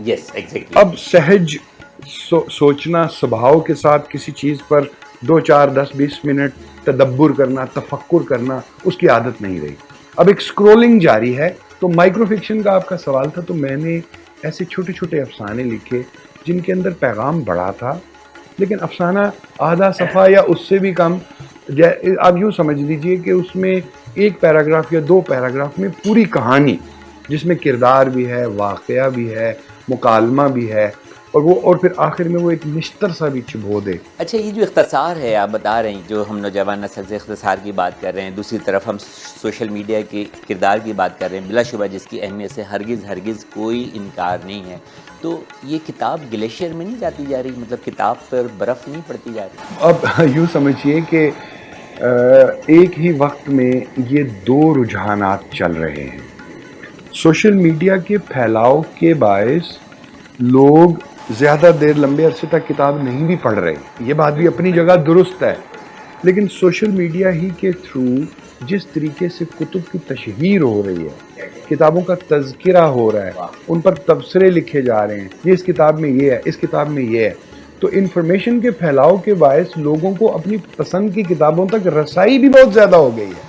Yes exactly. اب سہج سوچنا, سبھاؤ کے ساتھ کسی چیز پر 2, 4, 10, 20 منٹ تدبر کرنا, تفکر کرنا, اس کی عادت نہیں رہی. اب ایک سکرولنگ جاری ہے. تو مائکرو فکشن کا آپ کا سوال تھا, تو میں نے ایسے چھوٹے چھوٹے افسانے لکھے جن کے اندر پیغام بڑا تھا, لیکن افسانہ آدھا صفحہ یا اس سے بھی کم. آپ یوں سمجھ لیجئے کہ اس میں ایک پیراگراف یا 2 پیراگراف میں پوری کہانی, جس میں کردار بھی ہے, واقعہ بھی ہے, مکالمہ بھی ہے, اور پھر آخر میں وہ ایک نشتر سا بھی چبھو دے. اچھا, یہ جو اختصار ہے آپ بتا رہے ہیں, جو ہم نوجوان نسل سے اختصار کی بات کر رہے ہیں, دوسری طرف ہم سوشل میڈیا کے کردار کی بات کر رہے ہیں, بلا شبہ جس کی اہمیت سے ہرگز کوئی انکار نہیں ہے. تو یہ کتاب گلیشیئر میں نہیں جاتی جا رہی, مطلب کتاب پر برف نہیں پڑتی جا رہی؟ اب یوں سمجھیے کہ ایک ہی وقت میں یہ 2 رجحانات چل رہے ہیں. سوشل میڈیا کے پھیلاؤ کے باعث لوگ زیادہ دیر لمبے عرصے تک کتاب نہیں بھی پڑھ رہے, یہ بات بھی اپنی جگہ درست ہے, لیکن سوشل میڈیا ہی کے تھرو جس طریقے سے کتب کی تشہیر ہو رہی ہے, کتابوں کا تذکرہ ہو رہا ہے, ان پر تبصرے لکھے جا رہے ہیں, یہ اس کتاب میں یہ ہے, اس کتاب میں یہ ہے, تو انفارمیشن کے پھیلاؤ کے باعث لوگوں کو اپنی پسند کی کتابوں تک رسائی بھی بہت زیادہ ہو گئی ہے.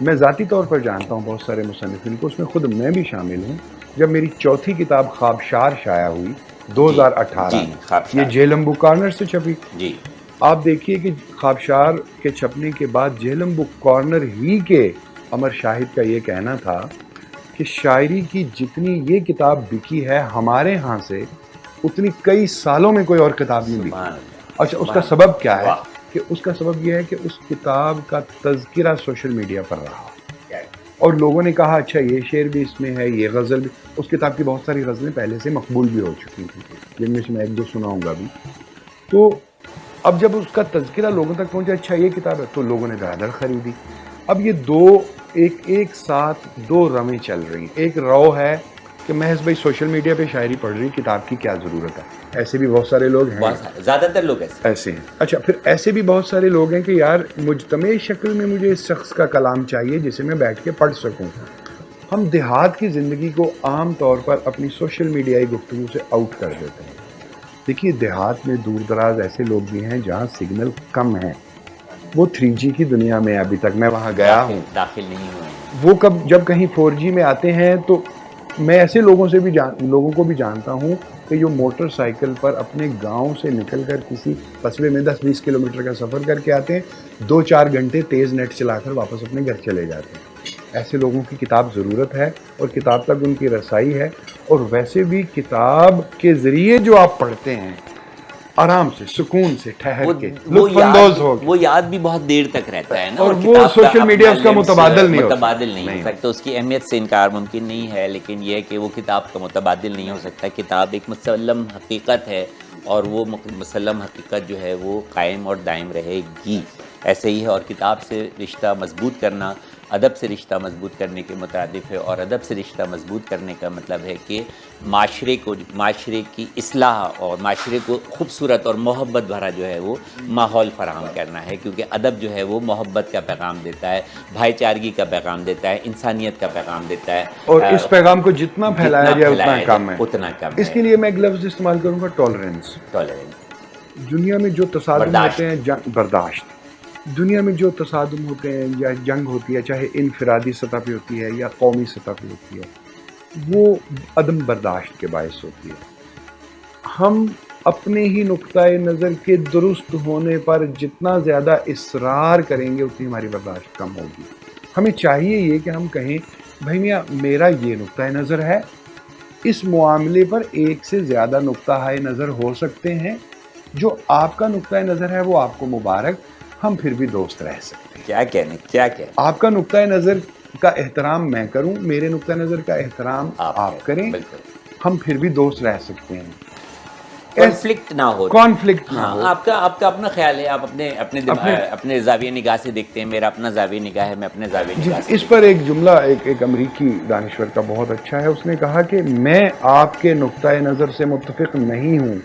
میں ذاتی طور پر جانتا ہوں بہت سارے مصنفین کو, اس میں خود میں بھی شامل ہوں. جب میری چوتھی کتاب خوابشار شائع ہوئی 2018 میں, یہ جہلم بک کارنر سے چھپی. جی, آپ دیکھیے کہ خوابشار کے چھپنے کے بعد جہلم بک کارنر ہی کے عمر شاہد کا یہ کہنا تھا کہ شاعری کی جتنی یہ کتاب بکی ہے ہمارے ہاں سے, اتنی کئی سالوں میں کوئی اور کتاب نہیں بکی. اچھا, اس کا سبب کیا ہے؟ کہ اس کا سبب یہ ہے کہ اس کتاب کا تذکرہ سوشل میڈیا پر رہا, اور لوگوں نے کہا اچھا یہ شعر بھی اس میں ہے, یہ غزل بھی. اس کتاب کی بہت ساری غزلیں پہلے سے مقبول بھی ہو چکی تھیں, جن میں سے میں 1-2 سناؤں گا بھی. تو اب جب اس کا تذکرہ لوگوں تک پہنچا, اچھا یہ کتاب ہے, تو لوگوں نے دھڑا دھڑ خریدی. اب یہ ایک ساتھ 2 رویں چل رہی ہیں. ایک رو ہے کہ محض بھائی سوشل میڈیا پہ شاعری پڑھ رہی, کتاب کی کیا ضرورت ہے. ایسے بھی بہت سارے لوگ ہیں, زیادہ تر لوگ ایسے ہیں. اچھا, پھر ایسے بھی بہت سارے لوگ ہیں کہ یار مجتمع شکل میں مجھے اس شخص کا کلام چاہیے جسے میں بیٹھ کے پڑھ سکوں. ہم دیہات کی زندگی کو عام طور پر اپنی سوشل میڈیائی گفتگو سے آؤٹ کر دیتے ہیں. دیکھیے, دیہات میں دور دراز ایسے لوگ بھی ہیں جہاں سگنل کم ہیں, وہ 3G کی دنیا میں ابھی تک, میں وہاں گیا ہوں, داخل نہیں ہوئے. وہ جب کہیں 4G میں آتے ہیں تو میں ایسے لوگوں کو بھی جانتا ہوں کہ جو موٹر سائیکل پر اپنے گاؤں سے نکل کر کسی قصبے میں 10-20 کلومیٹر کا سفر کر کے آتے ہیں, 2-4 گھنٹے تیز نیٹ چلا کر واپس اپنے گھر چلے جاتے ہیں. ایسے لوگوں کی کتاب ضرورت ہے, اور کتاب تک ان کی رسائی ہے. اور ویسے بھی کتاب کے ذریعے جو آپ پڑھتے ہیں, آرام سے سکون سے ٹھہر کے وہ لطف اندوز ہو وہ یاد بھی بہت دیر تک رہتا ہے نا, اور وہ کتاب کا سوشل میڈیا اپنا اس کا لینس متبادل نہیں ہو سکتا, اس کی اہمیت سے انکار ممکن نہیں ہے, لیکن یہ ہے کہ وہ کتاب کا متبادل نہیں ہو سکتا. کتاب ایک مسلم حقیقت ہے اور وہ مسلم حقیقت جو ہے وہ قائم اور دائم رہے گی. ایسے ہی ہے, اور کتاب سے رشتہ مضبوط کرنا ادب سے رشتہ مضبوط کرنے کے مترادف ہے, اور ادب سے رشتہ مضبوط کرنے کا مطلب ہے کہ معاشرے کی اصلاح اور معاشرے کو خوبصورت اور محبت بھرا جو ہے وہ ماحول فراہم کرنا ہے, کیونکہ ادب جو ہے وہ محبت کا پیغام دیتا ہے, بھائی چارگی کا پیغام دیتا ہے, انسانیت کا پیغام دیتا ہے, اور اس پیغام کو جتنا پھیلایا جائے اتنا کم ہے. اس کے لیے میں ایک لفظ استعمال کروں گا, ٹالرنس. دنیا میں جو تصادم ہوتے ہیں, برداشت. دنیا میں جو تصادم ہوتے ہیں یا جنگ ہوتی ہے, چاہے انفرادی سطح پہ ہوتی ہے یا قومی سطح پہ ہوتی ہے, وہ عدم برداشت کے باعث ہوتی ہے. ہم اپنے ہی نقطۂ نظر کے درست ہونے پر جتنا زیادہ اصرار کریں گے اتنی ہماری برداشت کم ہوگی. ہمیں چاہیے یہ کہ ہم کہیں بھائی میاں میرا یہ نقطۂ نظر ہے, اس معاملے پر ایک سے زیادہ نقطۂ نظر ہو سکتے ہیں, جو آپ کا نقطۂ نظر ہے وہ آپ کو مبارک, ہم پھر بھی دوست رہ سکتے ہیں. کیا کہنے آپ کا نقطۂ نظر کا احترام میں کروں, میرے نقطۂ نظر کا احترام آپ کریں, ہم پھر بھی دوست رہ سکتے ہیں. کانفلکٹ نہ ہو. آپ کا اپنا خیال ہے, آپ اپنے زاویہ نگاہ سے دیکھتے ہیں, میرا اپنا زاویہ نگاہ ہے, میں اپنے زاویہ نگاہ سے. اس پر ایک جملہ ایک امریکی دانشور کا بہت اچھا ہے. اس نے کہا کہ میں آپ کے نقطۂ نظر سے متفق نہیں ہوں,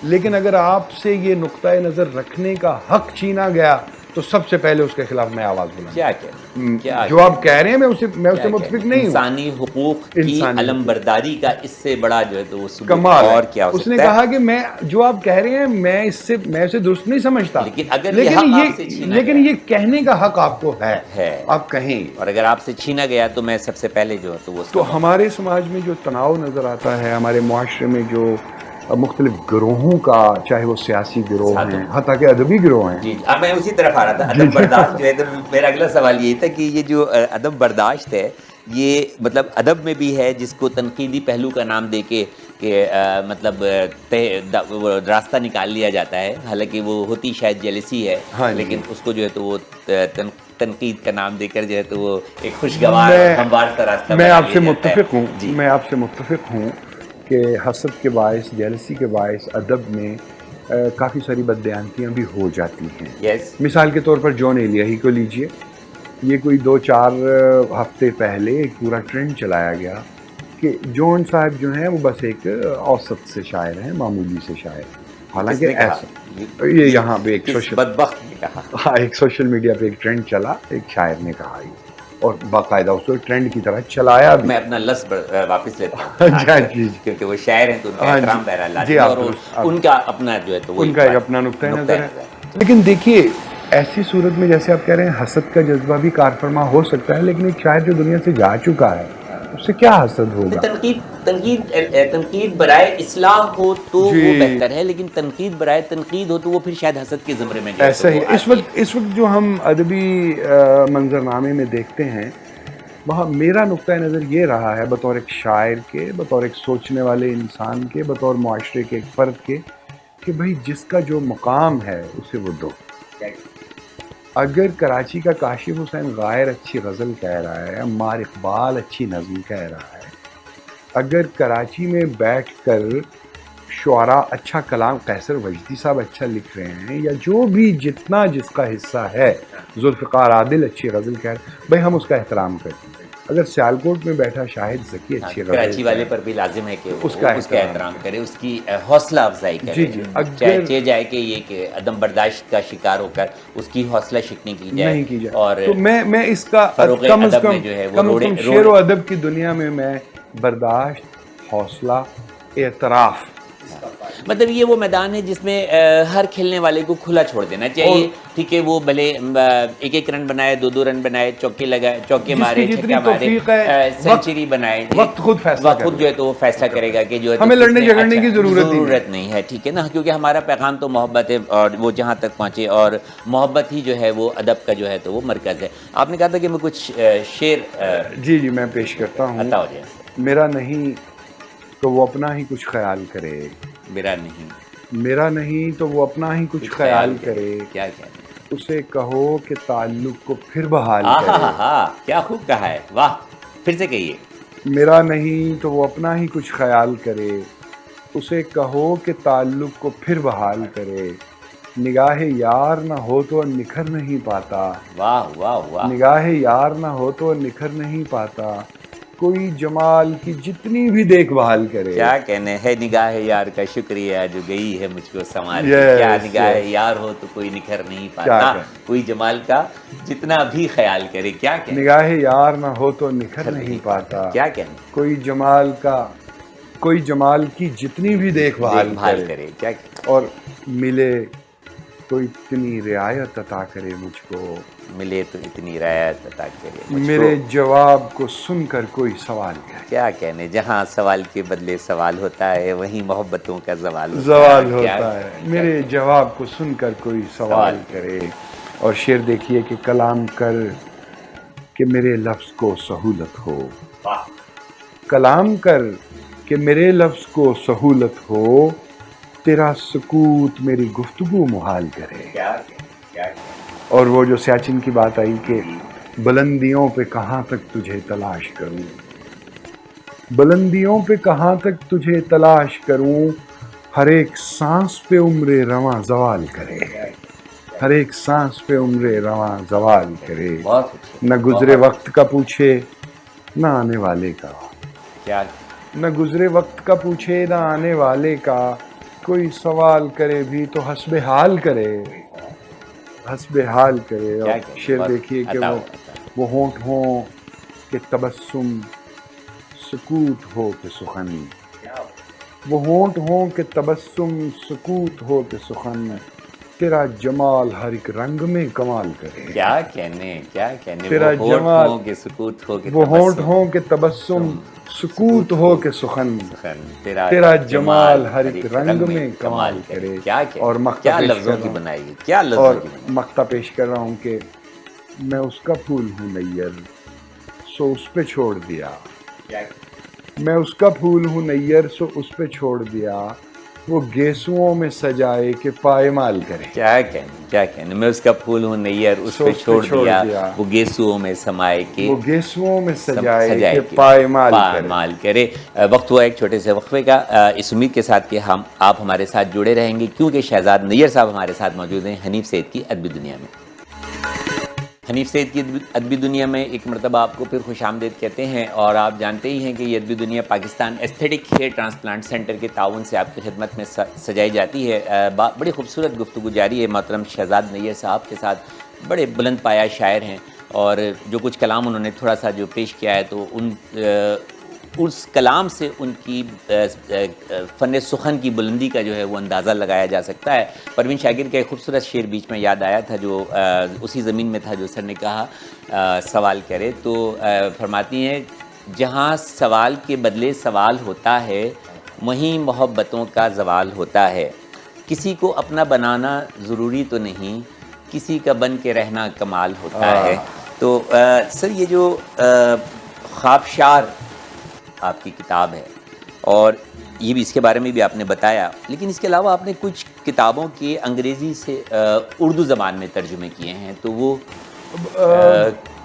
لیکن اگر آپ سے یہ نقطۂ نظر رکھنے کا حق چھینا گیا تو سب سے پہلے اس کے خلاف میں آواز بلند. جو آپ کہہ رہے ہیں میں اسے متفق نہیں ہوں. انسانی حقوق کی علمبرداری کا اس سے بڑا جو ہے تو وہ کمال اور کیا ہو سکتا ہے. اس نے کہا کہ میں جو آپ کہہ رہے ہیں میں اسے درست نہیں سمجھتا, لیکن یہ کہنے کا حق آپ کو ہے, آپ کہیں. اور اگر آپ سے چھینا گیا تو میں سب سے پہلے جو ہے تو ہمارے سماج میں جو تناؤ نظر آتا ہے, ہمارے معاشرے میں جو مختلف گروہوں کا, چاہے وہ سیاسی گروہ ہیں حتیٰ کہ ادبی گروہ ہیں. جی میں اسی طرف آ رہا تھا. ادب برداشت جو ہے تو میرا اگلا سوال یہی تھا کہ یہ جو ادب برداشت ہے یہ مطلب ادب میں بھی ہے, جس کو تنقیدی پہلو کا نام دے کے کہ مطلب راستہ نکال لیا جاتا ہے, حالانکہ وہ ہوتی شاید جیلسی ہے, لیکن اس کو جو ہے تو وہ تنقید کا نام دے کر جو ہے تو وہ ایک خوشگوار ہموار سا راستہ. میں آپ سے متفق ہوں کہ حسد کے باعث, جیلسی کے باعث ادب میں کافی ساری بددیانتیاں بھی ہو جاتی ہیں. مثال کے طور پر جون ایلیاہی کو لیجئے, یہ کوئی 2-4 ہفتے پہلے ایک پورا ٹرینڈ چلایا گیا کہ جون صاحب جو ہیں وہ بس ایک اوسط سے شاعر ہیں, معمولی سے شاعر. حالانکہ ایسا یہ یہاں پہ ایک سوشل میڈیا پہ ایک ٹرینڈ چلا, ایک شاعر نے کہا اور باقاعدہ اس کو ٹرینڈ کی طرح چلایا بھی. میں اپنا لفظ واپس لیتا ہوں کیونکہ وہ شاعر ہیں تو ان کا احترام بہرحال لازمی ہے, اور ان کا اپنا جو ہے تو ان کا ایک اپنا نقطۂ نظر ہے. لیکن دیکھیے ایسی صورت میں جیسے آپ کہہ رہے ہیں حسد کا جذبہ بھی کارفرما ہو سکتا ہے, لیکن ایک شاعر جو دنیا سے جا چکا ہے اس سے کیا حسد ہوگا. تنقید برائے اصلاح ہو تو وہ بہتر ہے, لیکن تنقید برائے تنقید ہو تو وہ پھر شاید حسد کے زمرے میں جائے. ایسا ہی اس وقت جو ہم ادبی منظرنامے میں دیکھتے ہیں, وہاں میرا نقطۂ نظر یہ رہا ہے بطور ایک شاعر کے, بطور ایک سوچنے والے انسان کے, بطور معاشرے کے ایک فرد کے, کہ بھائی جس کا جو مقام ہے اسے وہ دو. اگر کراچی کا کاشف حسین غائر اچھی غزل کہہ رہا ہے, عمار اقبال اچھی نظم کہہ رہا ہے, اگر کراچی میں بیٹھ کر شعراء اچھا کلام, قیصر وجدی صاحب اچھا لکھ رہے ہیں, یا جو بھی جتنا جس کا حصہ ہے, ذوالفقار عادل اچھی غزل کہہ رہے ہیں, بھائی ہم اس کا احترام کرتے ہیں. اگر سیالکوٹ میں بیٹھا شاہد ذکی اچھی غزل, کراچی والے پر بھی لازم ہے کہ اس کا احترام کرے, اس کی حوصلہ افزائی کرے. چاہے جائے کہ یہ کہ عدم برداشت کا شکار ہو کر اس کی حوصلہ شکنی کی جائے. اور تو میں اس کا کم از کم شعر و ادب کی دنیا میں میں برداشت, حوصلہ, اعتراف, مطلب یہ وہ میدان ہے جس میں ہر کھیلنے والے کو کھلا چھوڑ دینا چاہیے. ٹھیک ہے, وہ بھلے 1-1 رن بنائے, 2-2 رن بنائے, چوکے لگائے, چوکے مارے, چھکا مارے, سینچری بنائے, وقت خود جو ہے تو وہ فیصلہ کرے گا کہ جو ہے ہمیں لڑنے جھگڑنے کی ضرورت نہیں ہے. ٹھیک ہے نا, کیونکہ ہمارا پیغام تو محبت ہے اور وہ جہاں تک پہنچے, اور محبت ہی جو ہے وہ ادب کا جو ہے تو وہ مرکز ہے. آپ نے کہا تھا کہ میں کچھ شعر جی میں پیش کرتا ہوں. عطا ہو جائے. میرا نہیں تو وہ اپنا ہی کچھ خیال کرے, میرا نہیں میرا نہیں تو وہ اپنا ہی کچھ خیال کرے، کیا کہنے، اسے کہو کہ تعلق کو پھر بحال ہاں کرے. ہاں کیا خوب کہا ہے، واہ، پھر سے کہیے. میرا نہیں تو وہ اپنا ہی کچھ خیال کرے، اسے کہو کہ تعلق کو پھر بحال کرے. نگاہ یار نہ ہو تو نکھر نہیں پاتا، واہ واہ واہ، نگاہ یار نہ ہو تو نکھر نہیں پاتا. کوئی جمال کی جتنی بھی دیکھ بھال کرے. کیا کہنے ہے، نگاہ یار کا شکریہ جو گئی ہے مجھ کو سنوار کے. Yes, کیا نگاہ yes. یار ہو تو کوئی نکھر نہیں کیا پاتا، کہنے. کوئی جمال کا جتنا بھی خیال کرے. کیا کہنے، نگاہ یار نہ ہو تو نکھر نہیں پاتا. کیا کہنے، کوئی جمال کی جتنی بھی دیکھ بھال کرے کیا کہنے، اور ملے تو اتنی رعایت عطا کرے مجھ کو. ملے تو اتنی رعایت عطا کرے مجھ کو. میرے جواب کو سن کر کوئی سوال کرے. کیا کہنے، جہاں سوال کے بدلے سوال ہوتا ہے وہیں محبتوں کا زوال ہوتا ہے. میرے جواب کو سن کر کوئی سوال کرے. اور شعر دیکھیے کہ کلام کر کہ میرے لفظ کو سہولت ہو. کلام کر کہ میرے لفظ کو سہولت ہو، تیرا سکوت میری گفتگو محال کرے. اور وہ جو سیاچن کی بات آئی کہ بلندیوں پہ کہاں تک تجھے تلاش کروں، بلندیوں پہ کہاں تک تجھے تلاش کروں، ہر ایک سانس پہ عمر رواں زوال کرے. ہر ایک سانس پہ عمر رواں زوال کرے. نہ گزرے وقت کا پوچھے نہ آنے والے کا، نہ گزرے وقت کا پوچھے نہ آنے والے کا. کوئی سوال کرے بھی تو حسب حال کرے، حسب حال کرے. اور شعر دیکھیے کہ وہ ہونٹ ہوں کہ تبسم سکوت ہو کہ سخن، وہ ہونٹ ہوں کہ تبسم سکوت ہو کہ سخن، تیرا جمال ہر ایک رنگ میں کمال کرے. کیا کہنے، کیا کہنے، تیرا جمال کہ سکوت ہو کہ وہ ہونٹ ہوں کہ تبسم سکوت ہو کہ سخن، تیرا جمال ہر ایک رنگ میں کمال کرے. اور کیا لفظوں کی بنائی، کیا لفظوں کی بنائی. مقطع پیش کر رہا ہوں کہ میں اس کا پھول ہوں نیر سو اس پہ چھوڑ دیا، میں اس کا پھول ہوں نیر سو اس پہ چھوڑ دیا، وہ گیسوؤں میں سجائے کہ پائمال کرے. کیا کہنے، کیا کہنے، میں اس کا پھول ہوں نیر اس پہ چھوڑ دیا، وہ گیسوؤں میں سمائے کہ، وہ گیسوؤں میں سجائے کہ پائمال کرے. وقت ہوا ایک چھوٹے سے وقفے کا، اس امید کے ساتھ کہ آپ ہمارے ساتھ جڑے رہیں گے کیونکہ شہزاد نیر صاحب ہمارے ساتھ موجود ہیں حنیف سید کی ادبی دنیا میں. حنیف سید کی ادبی دنیا میں ایک مرتبہ آپ کو پھر خوش آمدید کہتے ہیں. اور آپ جانتے ہی ہیں کہ یہ Adabi Duniya Pakistan aesthetic hair transplant centre کے تعاون سے آپ کی خدمت میں سجائی جاتی ہے. بڑی خوبصورت گفتگو جاری ہے محترم شہزاد نیر صاحب کے ساتھ. بڑے بلند پایہ شاعر ہیں اور جو کچھ کلام انہوں نے تھوڑا سا جو پیش کیا ہے تو اس کلام سے ان کی فن سخن کی بلندی کا جو ہے وہ اندازہ لگایا جا سکتا ہے. پروین شاکر کا ایک خوبصورت شعر بیچ میں یاد آیا تھا جو اسی زمین میں تھا جو سر نے کہا سوال کرے. تو فرماتی ہیں جہاں سوال کے بدلے سوال ہوتا ہے وہیں محبتوں کا زوال ہوتا ہے. کسی کو اپنا بنانا ضروری تو نہیں، کسی کا بن کے رہنا کمال ہوتا ہے. تو سر یہ جو خوابشار آپ کی کتاب ہے اور یہ بھی اس کے بارے میں بھی آپ نے بتایا، لیکن اس کے علاوہ آپ نے کچھ کتابوں کے انگریزی سے اردو زبان میں ترجمے کیے ہیں. تو وہ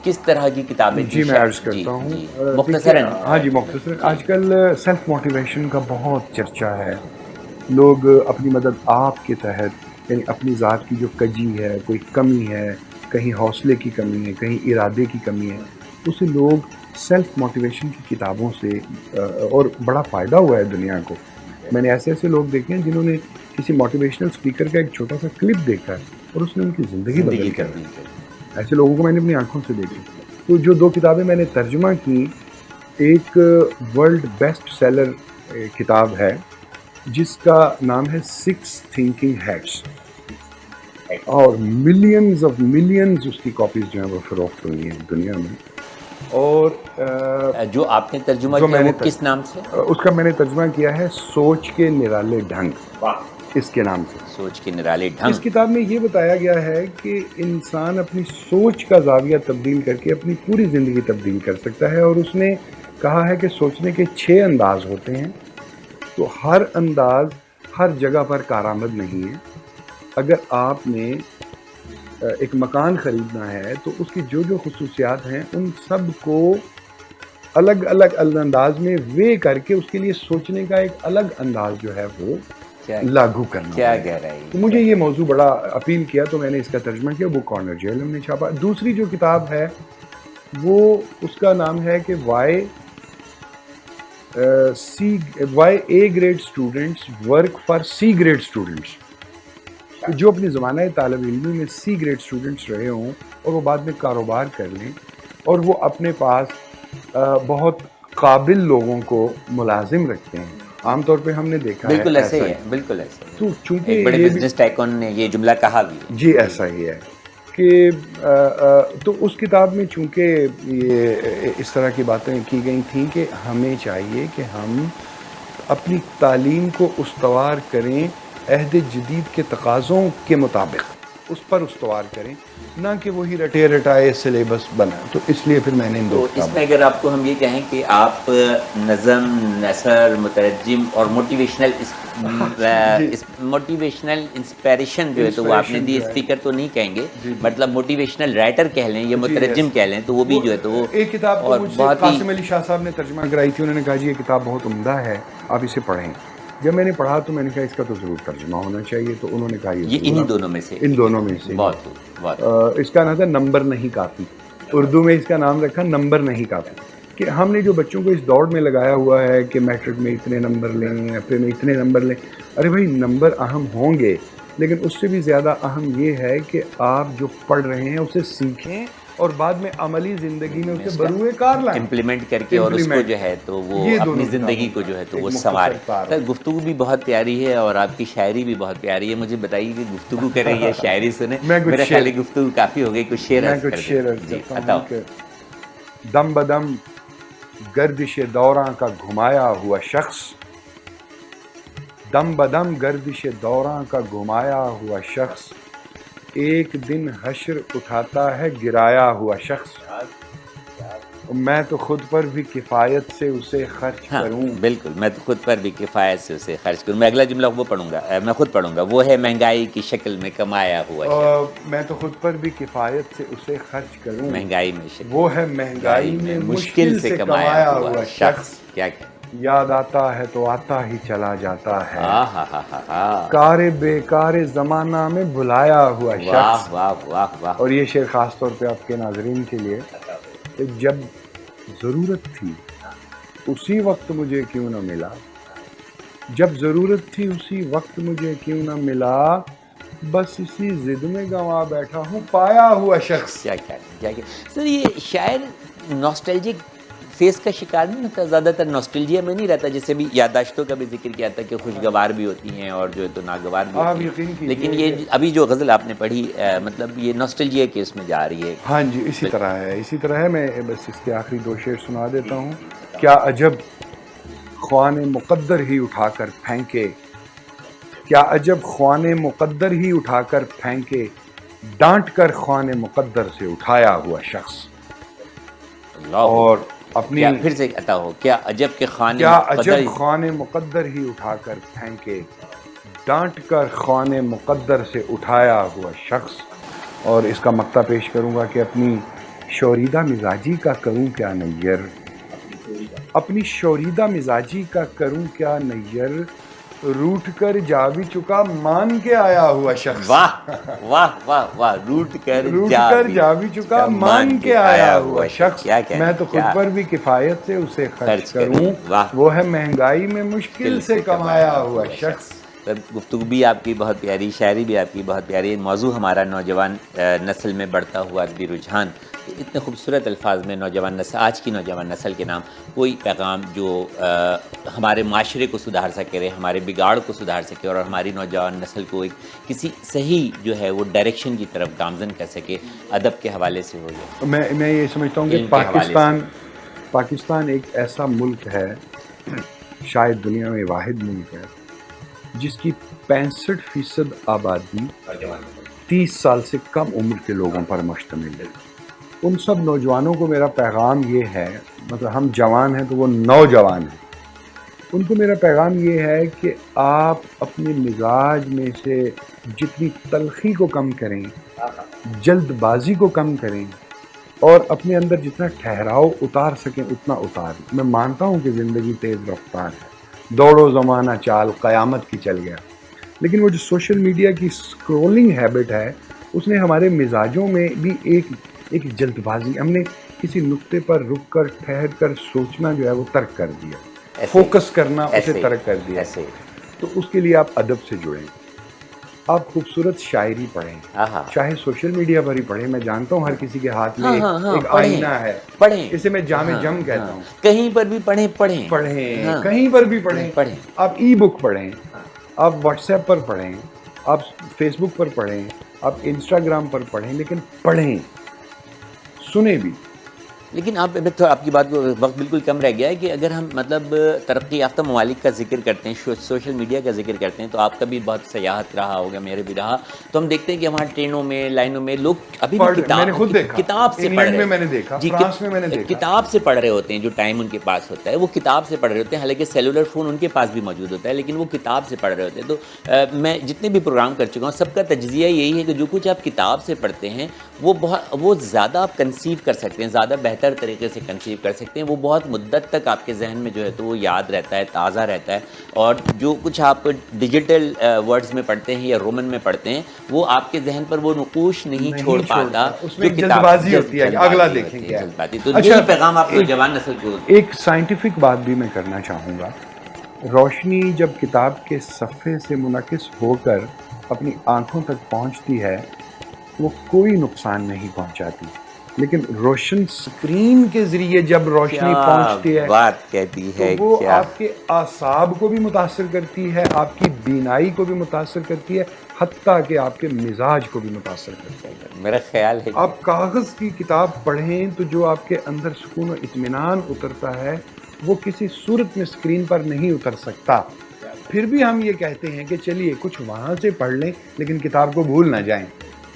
کس طرح کی کتابیں؟ جی میں عرض کرتا ہوں مختصراً. ہاں جی مختصراً. آج کل سیلف موٹیویشن کا بہت چرچا ہے. لوگ اپنی مدد آپ کے تحت یعنی اپنی ذات کی جو کجی ہے، کوئی کمی ہے، کہیں حوصلے کی کمی ہے، کہیں ارادے کی کمی ہے، اسے لوگ سیلف موٹیویشن کی کتابوں سے اور بڑا فائدہ ہوا ہے دنیا کو. میں نے ایسے لوگ دیکھے ہیں جنہوں نے کسی موٹیویشنل اسپیکر کا ایک چھوٹا سا کلپ دیکھا اور اس نے ان کی زندگی بدل کر دی. ایسے لوگوں کو میں نے اپنی آنکھوں سے دیکھا. تو جو دو کتابیں میں نے ترجمہ کی، ایک ورلڈ بیسٹ سیلر کتاب ہے جس کا نام ہے 6 تھنکنگ ہیٹس، اور ملینز اس کی کاپیز جو ہیں وہ فروخت ہوئی ہیں دنیا میں. اور جو آپ نے ترجمہ کیا وہ کس نام سے؟ اس کا میں نے ترجمہ کیا ہے سوچ کے نرالے ڈھنگ، اس کے نام سے. سوچ کے نرالے ڈھنگ. اس کتاب میں یہ بتایا گیا ہے کہ انسان اپنی سوچ کا زاویہ تبدیل کر کے اپنی پوری زندگی تبدیل کر سکتا ہے. اور اس نے کہا ہے کہ سوچنے کے 6 انداز ہوتے ہیں. تو ہر انداز ہر جگہ پر کارآمد نہیں ہے. اگر آپ نے ایک مکان خریدنا ہے تو اس کی جو خصوصیات ہیں ان سب کو الگ الگ انداز میں وے کر کے اس کے لیے سوچنے کا ایک الگ انداز جو ہے وہ لاگو کرنا. کیا گہرائی. تو مجھے یہ موضوع بڑا اپیل کیا تو میں نے اس کا ترجمہ کیا. وہ کارنر جیل ہم نے چھاپا. دوسری جو کتاب ہے وہ اس کا نام ہے کہ why A grade students work for C grade students. جو اپنی زمانہ طالب علمی میں سی گریڈ اسٹوڈنٹس رہے ہوں اور وہ بعد میں کاروبار کر لیں اور وہ اپنے پاس بہت قابل لوگوں کو ملازم رکھتے ہیں. عام طور پہ ہم نے دیکھا ہے بالکل ایسے ہی ہے. بالکل ایسے. تو چونکہ بڑے بزنس ٹائکون نے یہ جملہ کہا بھی ہے. جی ایسا ہی ہے کہ تو اس کتاب میں چونکہ یہ اس طرح کی باتیں کی گئی تھیں کہ ہمیں چاہیے کہ ہم اپنی تعلیم کو استوار کریں عہد جدید کے تقاضوں کے مطابق, اس پر استوار کریں, نہ کہ وہی رٹے رٹائے سلیبس بنا. تو اس لیے پھر میں نے ان دو اس میں اگر آپ کو ہم یہ کہیں کہ آپ نظم, نثر, مترجم اور موٹیویشنل موٹیویشنل انسپائریشن جو ہے تو وہ آپ نے دی. اسپیکر تو نہیں کہیں گے, مطلب موٹیویشنل رائٹر کہہ لیں یا مترجم کہہ لیں, تو وہ بھی جو ہے تو وہ ایک کتاب اور بہت ہی قاسم علی شاہ صاحب نے ترجمہ کرائی تھی. انہوں نے کہا جی یہ کتاب بہت عمدہ ہے, آپ اسے پڑھیں. جب میں نے پڑھا تو میں نے کہا اس کا تو ضرور ترجمہ ہونا چاہیے. تو انہوں نے کہا یہ انہی دونوں میں سے ان دونوں میں سے بہت اس کا نام تھا نمبر نہیں کافی. اردو میں اس کا نام رکھا نمبر نہیں کافی, کہ ہم نے جو بچوں کو اس دوڑ میں لگایا ہوا ہے کہ میٹرک میں اتنے نمبر لیں, ایف میں اتنے نمبر لیں. ارے بھائی نمبر اہم ہوں گے, لیکن اس سے بھی زیادہ اہم یہ ہے کہ آپ جو پڑھ رہے ہیں اسے سیکھیں اور بعد میں عملی زندگی میں اسے بروئے کار لائیں, امپلیمنٹ کر کے, اور اس کو جو ہے تو وہ اپنی زندگی کو جو ہے تو وہ سنوارے. سر گفتگو بھی بہت پیاری ہے اور آپ کی شاعری بھی بہت پیاری ہے. مجھے بتائیے کہ گفتگو کریں یا شاعری سنیں؟ میرا خیال ہے گفتگو کافی ہو گئی. کچھ شعر بتاؤ. دم بدم گردش دوراں کا گھمایا ہوا شخص, دم بدم گردش دوراں کا گھمایا ہوا شخص, ایک دن حشر اٹھاتا ہے گرایا ہوا شخص. میں تو خود پر بھی کفایت سے اسے خرچ کروں. بالکل, میں تو خود پر بھی کفایت سے اسے خرچ کروں. میں اگلا جملہ وہ پڑھوں گا, میں خود پڑھوں گا. وہ ہے مہنگائی کی شکل میں کمایا ہوا شخص. میں تو خود پر بھی کفایت سے اسے خرچ کروں. مہنگائی میں شکل, وہ ہے مہنگائی میں مشکل سے کمایا ہوا شخص. کیا کہ یاد آتا ہے تو آتا ہی چلا جاتا ہے, کار بیکار زمانہ میں بھلایا ہوا شخص. واہ واہ واہ. اور یہ شعر خاص طور پہ آپ کے ناظرین کے لیے, جب ضرورت تھی اسی وقت مجھے کیوں نہ ملا, جب ضرورت تھی اسی وقت مجھے کیوں نہ ملا, بس اسی ضد میں گنوا بیٹھا ہوں پایا ہوا شخص. کیا سر یہ شاعر ناسٹیلجک فیس کا شکار نہیں ہوتا؟ زیادہ تر ناسٹیلجیا میں نہیں رہتا, جیسے بھی یادداشتوں کا بھی ذکر کیا تھا کہ خوشگوار بھی ہوتی ہیں اور جو ہے تو ناگوار بھی ہوتی ہیں, لیکن یہ ابھی جو غزل آپ نے پڑھی مطلب یہ ناسٹیلجیا کے اس میں جا رہی ہے. ہاں جی اسی طرح ہے, اسی طرح ہے. میں بس اس کے آخری دو شعر سنا دیتا ہوں. کیا عجب خوان مقدر ہی اٹھا کر پھینکے, کیا عجب خوان مقدر ہی اٹھا کر پھینکے, ڈانٹ کر خوان مقدر سے اٹھایا ہوا شخص. اور اپنی پھر سے کہتا ہو, کیا عجب کے خوان مقدر ہی اٹھا کر پھینکے, ڈانٹ کر خوان مقدر سے اٹھایا ہوا شخص. اور اس کا مقطع پیش کروں گا کہ اپنی شوریدہ مزاجی کا کروں کیا نیر, اپنی شوریدہ مزاجی کا کروں کیا نیر, روٹ کر جا بھی چکا مان کے آیا ہوا شخص. واہ واہ واہ واہ. روٹ کر جا بھی چکا مان کے آیا ہوا شخص. میں تو خود پر بھی کفایت سے اسے خرچ کروں, وہ ہے مہنگائی میں مشکل سے کمایا ہوا شخص. گفتگو بھی آپ کی بہت پیاری, شاعری بھی آپ کی بہت پیاری. موضوع ہمارا نوجوان نسل میں بڑھتا ہوا ادبی رجحان. اتنے خوبصورت الفاظ میں نوجوان نسل, آج کی نوجوان نسل کے نام کوئی پیغام جو ہمارے معاشرے کو سدھار سکے, ہمارے بگاڑ کو سدھار سکے اور ہماری نوجوان نسل کو ایک کسی صحیح جو ہے وہ ڈائریکشن کی طرف گامزن کر سکے, ادب کے حوالے سے ہو جائے. میں یہ سمجھتا ہوں کہ پاکستان ایک ایسا ملک ہے, شاید دنیا میں واحد ملک ہے جس کی 65% آبادی 30 سال سے کم عمر کے لوگوں پر مشتمل ہے. ان سب نوجوانوں کو میرا پیغام یہ ہے, مطلب ہم جوان ہیں تو وہ نوجوان ہیں, ان کو میرا پیغام یہ ہے کہ آپ اپنے مزاج میں سے جتنی تلخی کو کم کریں، جلد بازی کو کم کریں، اور اپنے اندر جتنا ٹھہراؤ اتار سکیں اتنا اتار. میں مانتا ہوں کہ زندگی تیز رفتار ہے، دوڑو زمانہ چال قیامت کی چل گیا، لیکن وہ جو سوشل میڈیا کی اسکرولنگ ہیبٹ ہے اس نے ہمارے مزاجوں میں بھی ایک جلد بازی، ہم نے کسی نقطے پر رک کر ٹھہر کر سوچنا جو ہے وہ ترک کر دیا، فوکس کرنا اسے ترک کر دیا. تو اس کے لیے آپ ادب سے جڑیں، آپ خوبصورت شاعری پڑھیں، چاہے سوشل میڈیا پر ہی پڑھیں. میں جانتا ہوں ہر کسی کے ہاتھ میں ایک آئینہ ہے، پڑھیں، اسے میں جامع جم کہتا ہوں. کہیں پر بھی پڑھیں، کہیں پر بھی پڑھیں. آپ ای بک پڑھیں، آپ واٹس ایپ پر پڑھیں، آپ فیس بک پر پڑھیں، آپ انسٹاگرام پر پڑھیں، لیکن پڑھیں، سنیں بھی. لیکن آپ کی بات کو وقت بالکل کم رہ گیا ہے کہ اگر ہم مطلب ترقی یافتہ ممالک کا ذکر کرتے ہیں، سوشل میڈیا کا ذکر کرتے ہیں، تو آپ کا بھی بہت سیاحت رہا ہوگا، میرے بھی رہا، تو ہم دیکھتے ہیں کہ وہاں ٹرینوں میں، لائنوں میں لوگ ابھی بھی کتاب سے پڑھ رہے ہیں، کتاب سے پڑھ رہے ہوتے ہیں. جو ٹائم ان کے پاس ہوتا ہے وہ کتاب سے پڑھ رہے ہوتے ہیں، حالانکہ سیلولر فون ان کے پاس بھی موجود ہوتا ہے، لیکن وہ کتاب سے پڑھ رہے ہوتے ہیں. تو میں جتنے بھی پروگرام کر چکا ہوں سب کا تجزیہ یہی ہے کہ جو کچھ آپ کتاب سے پڑھتے ہیں وہ زیادہ آپ کنسیو کر سکتے ہیں، زیادہ بہتر طریقے سے کنسیو کر سکتے ہیں. وہ بہت مدت تک آپ کے ذہن میں جو ہے تو وہ یاد رہتا ہے، تازہ رہتا ہے. اور جو کچھ آپ ڈیجیٹل ورڈز میں پڑھتے ہیں یا رومن میں پڑھتے ہیں وہ آپ کے ذہن پر وہ نقوش نہیں چھوڑ پاتا. اس میں جلد بازی ہوتی ہے، اگلا دیکھیں گے. تو یہی پیغام آپ نوجوان نسل کو. ایک سائنٹیفک بات بھی میں کرنا چاہوں گا. روشنی جب کتاب کے صفحے سے منعکس ہو کر اپنی آنکھوں تک پہنچتی ہے وہ کوئی نقصان نہیں پہنچاتی، لیکن روشن سکرین کے ذریعے جب روشنی پہنچتی ہے بات کہتی ہے تو وہ آپ کے اعصاب کو بھی متاثر کرتی ہے، آپ کی بینائی کو بھی متاثر کرتی ہے، حتیٰ کہ آپ کے مزاج کو بھی متاثر کرتی ہے. میرا خیال ہے آپ کاغذ کی کتاب پڑھیں تو جو آپ کے اندر سکون و اطمینان اترتا ہے وہ کسی صورت میں سکرین پر نہیں اتر سکتا. پھر بھی ہم یہ کہتے ہیں کہ چلیے کچھ وہاں سے پڑھ لیں لیکن کتاب کو بھول نہ جائیں.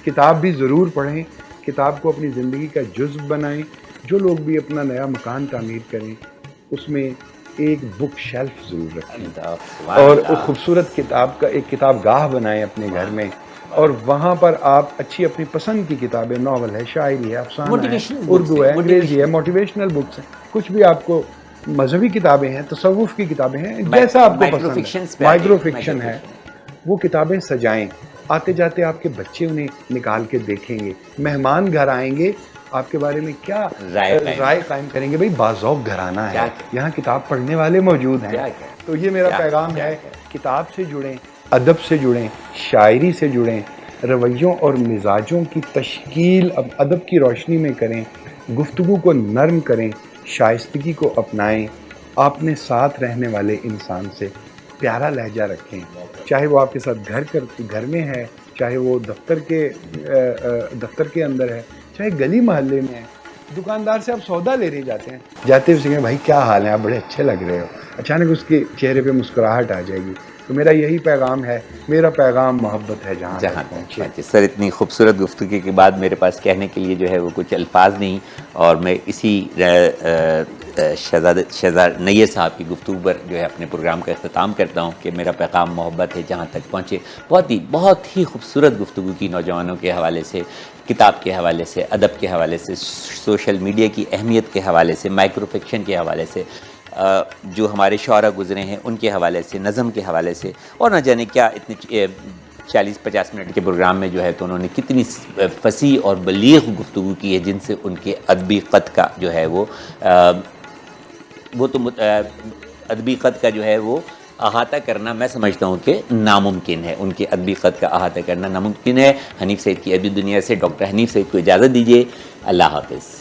کتاب بھی ضرور پڑھیں، کتاب کو اپنی زندگی کا جزو بنائیں. جو لوگ بھی اپنا نیا مکان تعمیر کریں اس میں ایک بک شیلف ضرور رکھیں اور خوبصورت کتاب کا ایک کتاب گاہ بنائیں اپنے گھر میں، اور وہاں پر آپ اچھی اپنی پسند کی کتابیں، ناول ہے، شاعری ہے، افسانہ ہے، اردو ہے، انگریزی ہے، موٹیویشنل بکس ہیں، کچھ بھی آپ کو، مذہبی کتابیں ہیں، تصوف کی کتابیں ہیں، جیسا آپ کو پسند ہے، مائکرو فکشن ہے، وہ کتابیں سجائیں. آتے جاتے آپ کے بچے انہیں نکال کے دیکھیں گے، مہمان گھر آئیں گے آپ کے بارے میں کیا رائے قائم کریں گے، بھئی باذوق گھرانہ ہے، یہاں کتاب پڑھنے والے موجود ہیں. تو یہ میرا پیغام ہے، کتاب سے جڑیں، ادب سے جڑیں، شاعری سے جڑیں، رویوں اور مزاجوں کی تشکیل اب ادب کی روشنی میں کریں، گفتگو کو نرم کریں، شائستگی کو اپنائیں، اپنے ساتھ رہنے والے انسان سے پیارا لہجہ رکھیں، چاہے وہ آپ کے ساتھ گھر میں ہے، چاہے وہ دفتر کے اندر ہے، چاہے گلی محلے میں ہے. دکاندار سے آپ سودا لے رہے جاتے ہیں بھائی کیا حال ہے، آپ بڑے اچھے لگ رہے ہو، اچانک اس کے چہرے پہ مسکراہٹ آ جائے گی. تو میرا یہی پیغام ہے، میرا پیغام محبت ہے جہاں پہنچے. سر اتنی خوبصورت گفتگو کے بعد میرے پاس کہنے کے لیے جو ہے وہ کچھ الفاظ نہیں، اور میں اسی شہزاد نیہ صاحب کی گفتگو پر جو ہے اپنے پروگرام کا اختتام کرتا ہوں کہ میرا پیغام محبت ہے جہاں تک پہنچے. بہت ہی خوبصورت گفتگو کی نوجوانوں کے حوالے سے، کتاب کے حوالے سے، ادب کے حوالے سے، سوشل میڈیا کی اہمیت کے حوالے سے، مائکرو فکشن کے حوالے سے، جو ہمارے شعراء گزرے ہیں ان کے حوالے سے، نظم کے حوالے سے، اور نہ جانے کیا اتنے 40-50 منٹ کے پروگرام میں جو ہے تو انہوں نے کتنی فصیح اور بلیغ گفتگو کی ہے، جن سے ان کے ادبی خط کا جو ہے وہ ادبی خط کا جو ہے وہ احاطہ کرنا میں سمجھتا ہوں کہ ناممکن ہے. ان کے ادبی خط کا احاطہ کرنا ناممکن ہے. حنیف سعید کی ادبی دنیا سے ڈاکٹر حنیف سعید کو اجازت دیجیے. اللہ حافظ.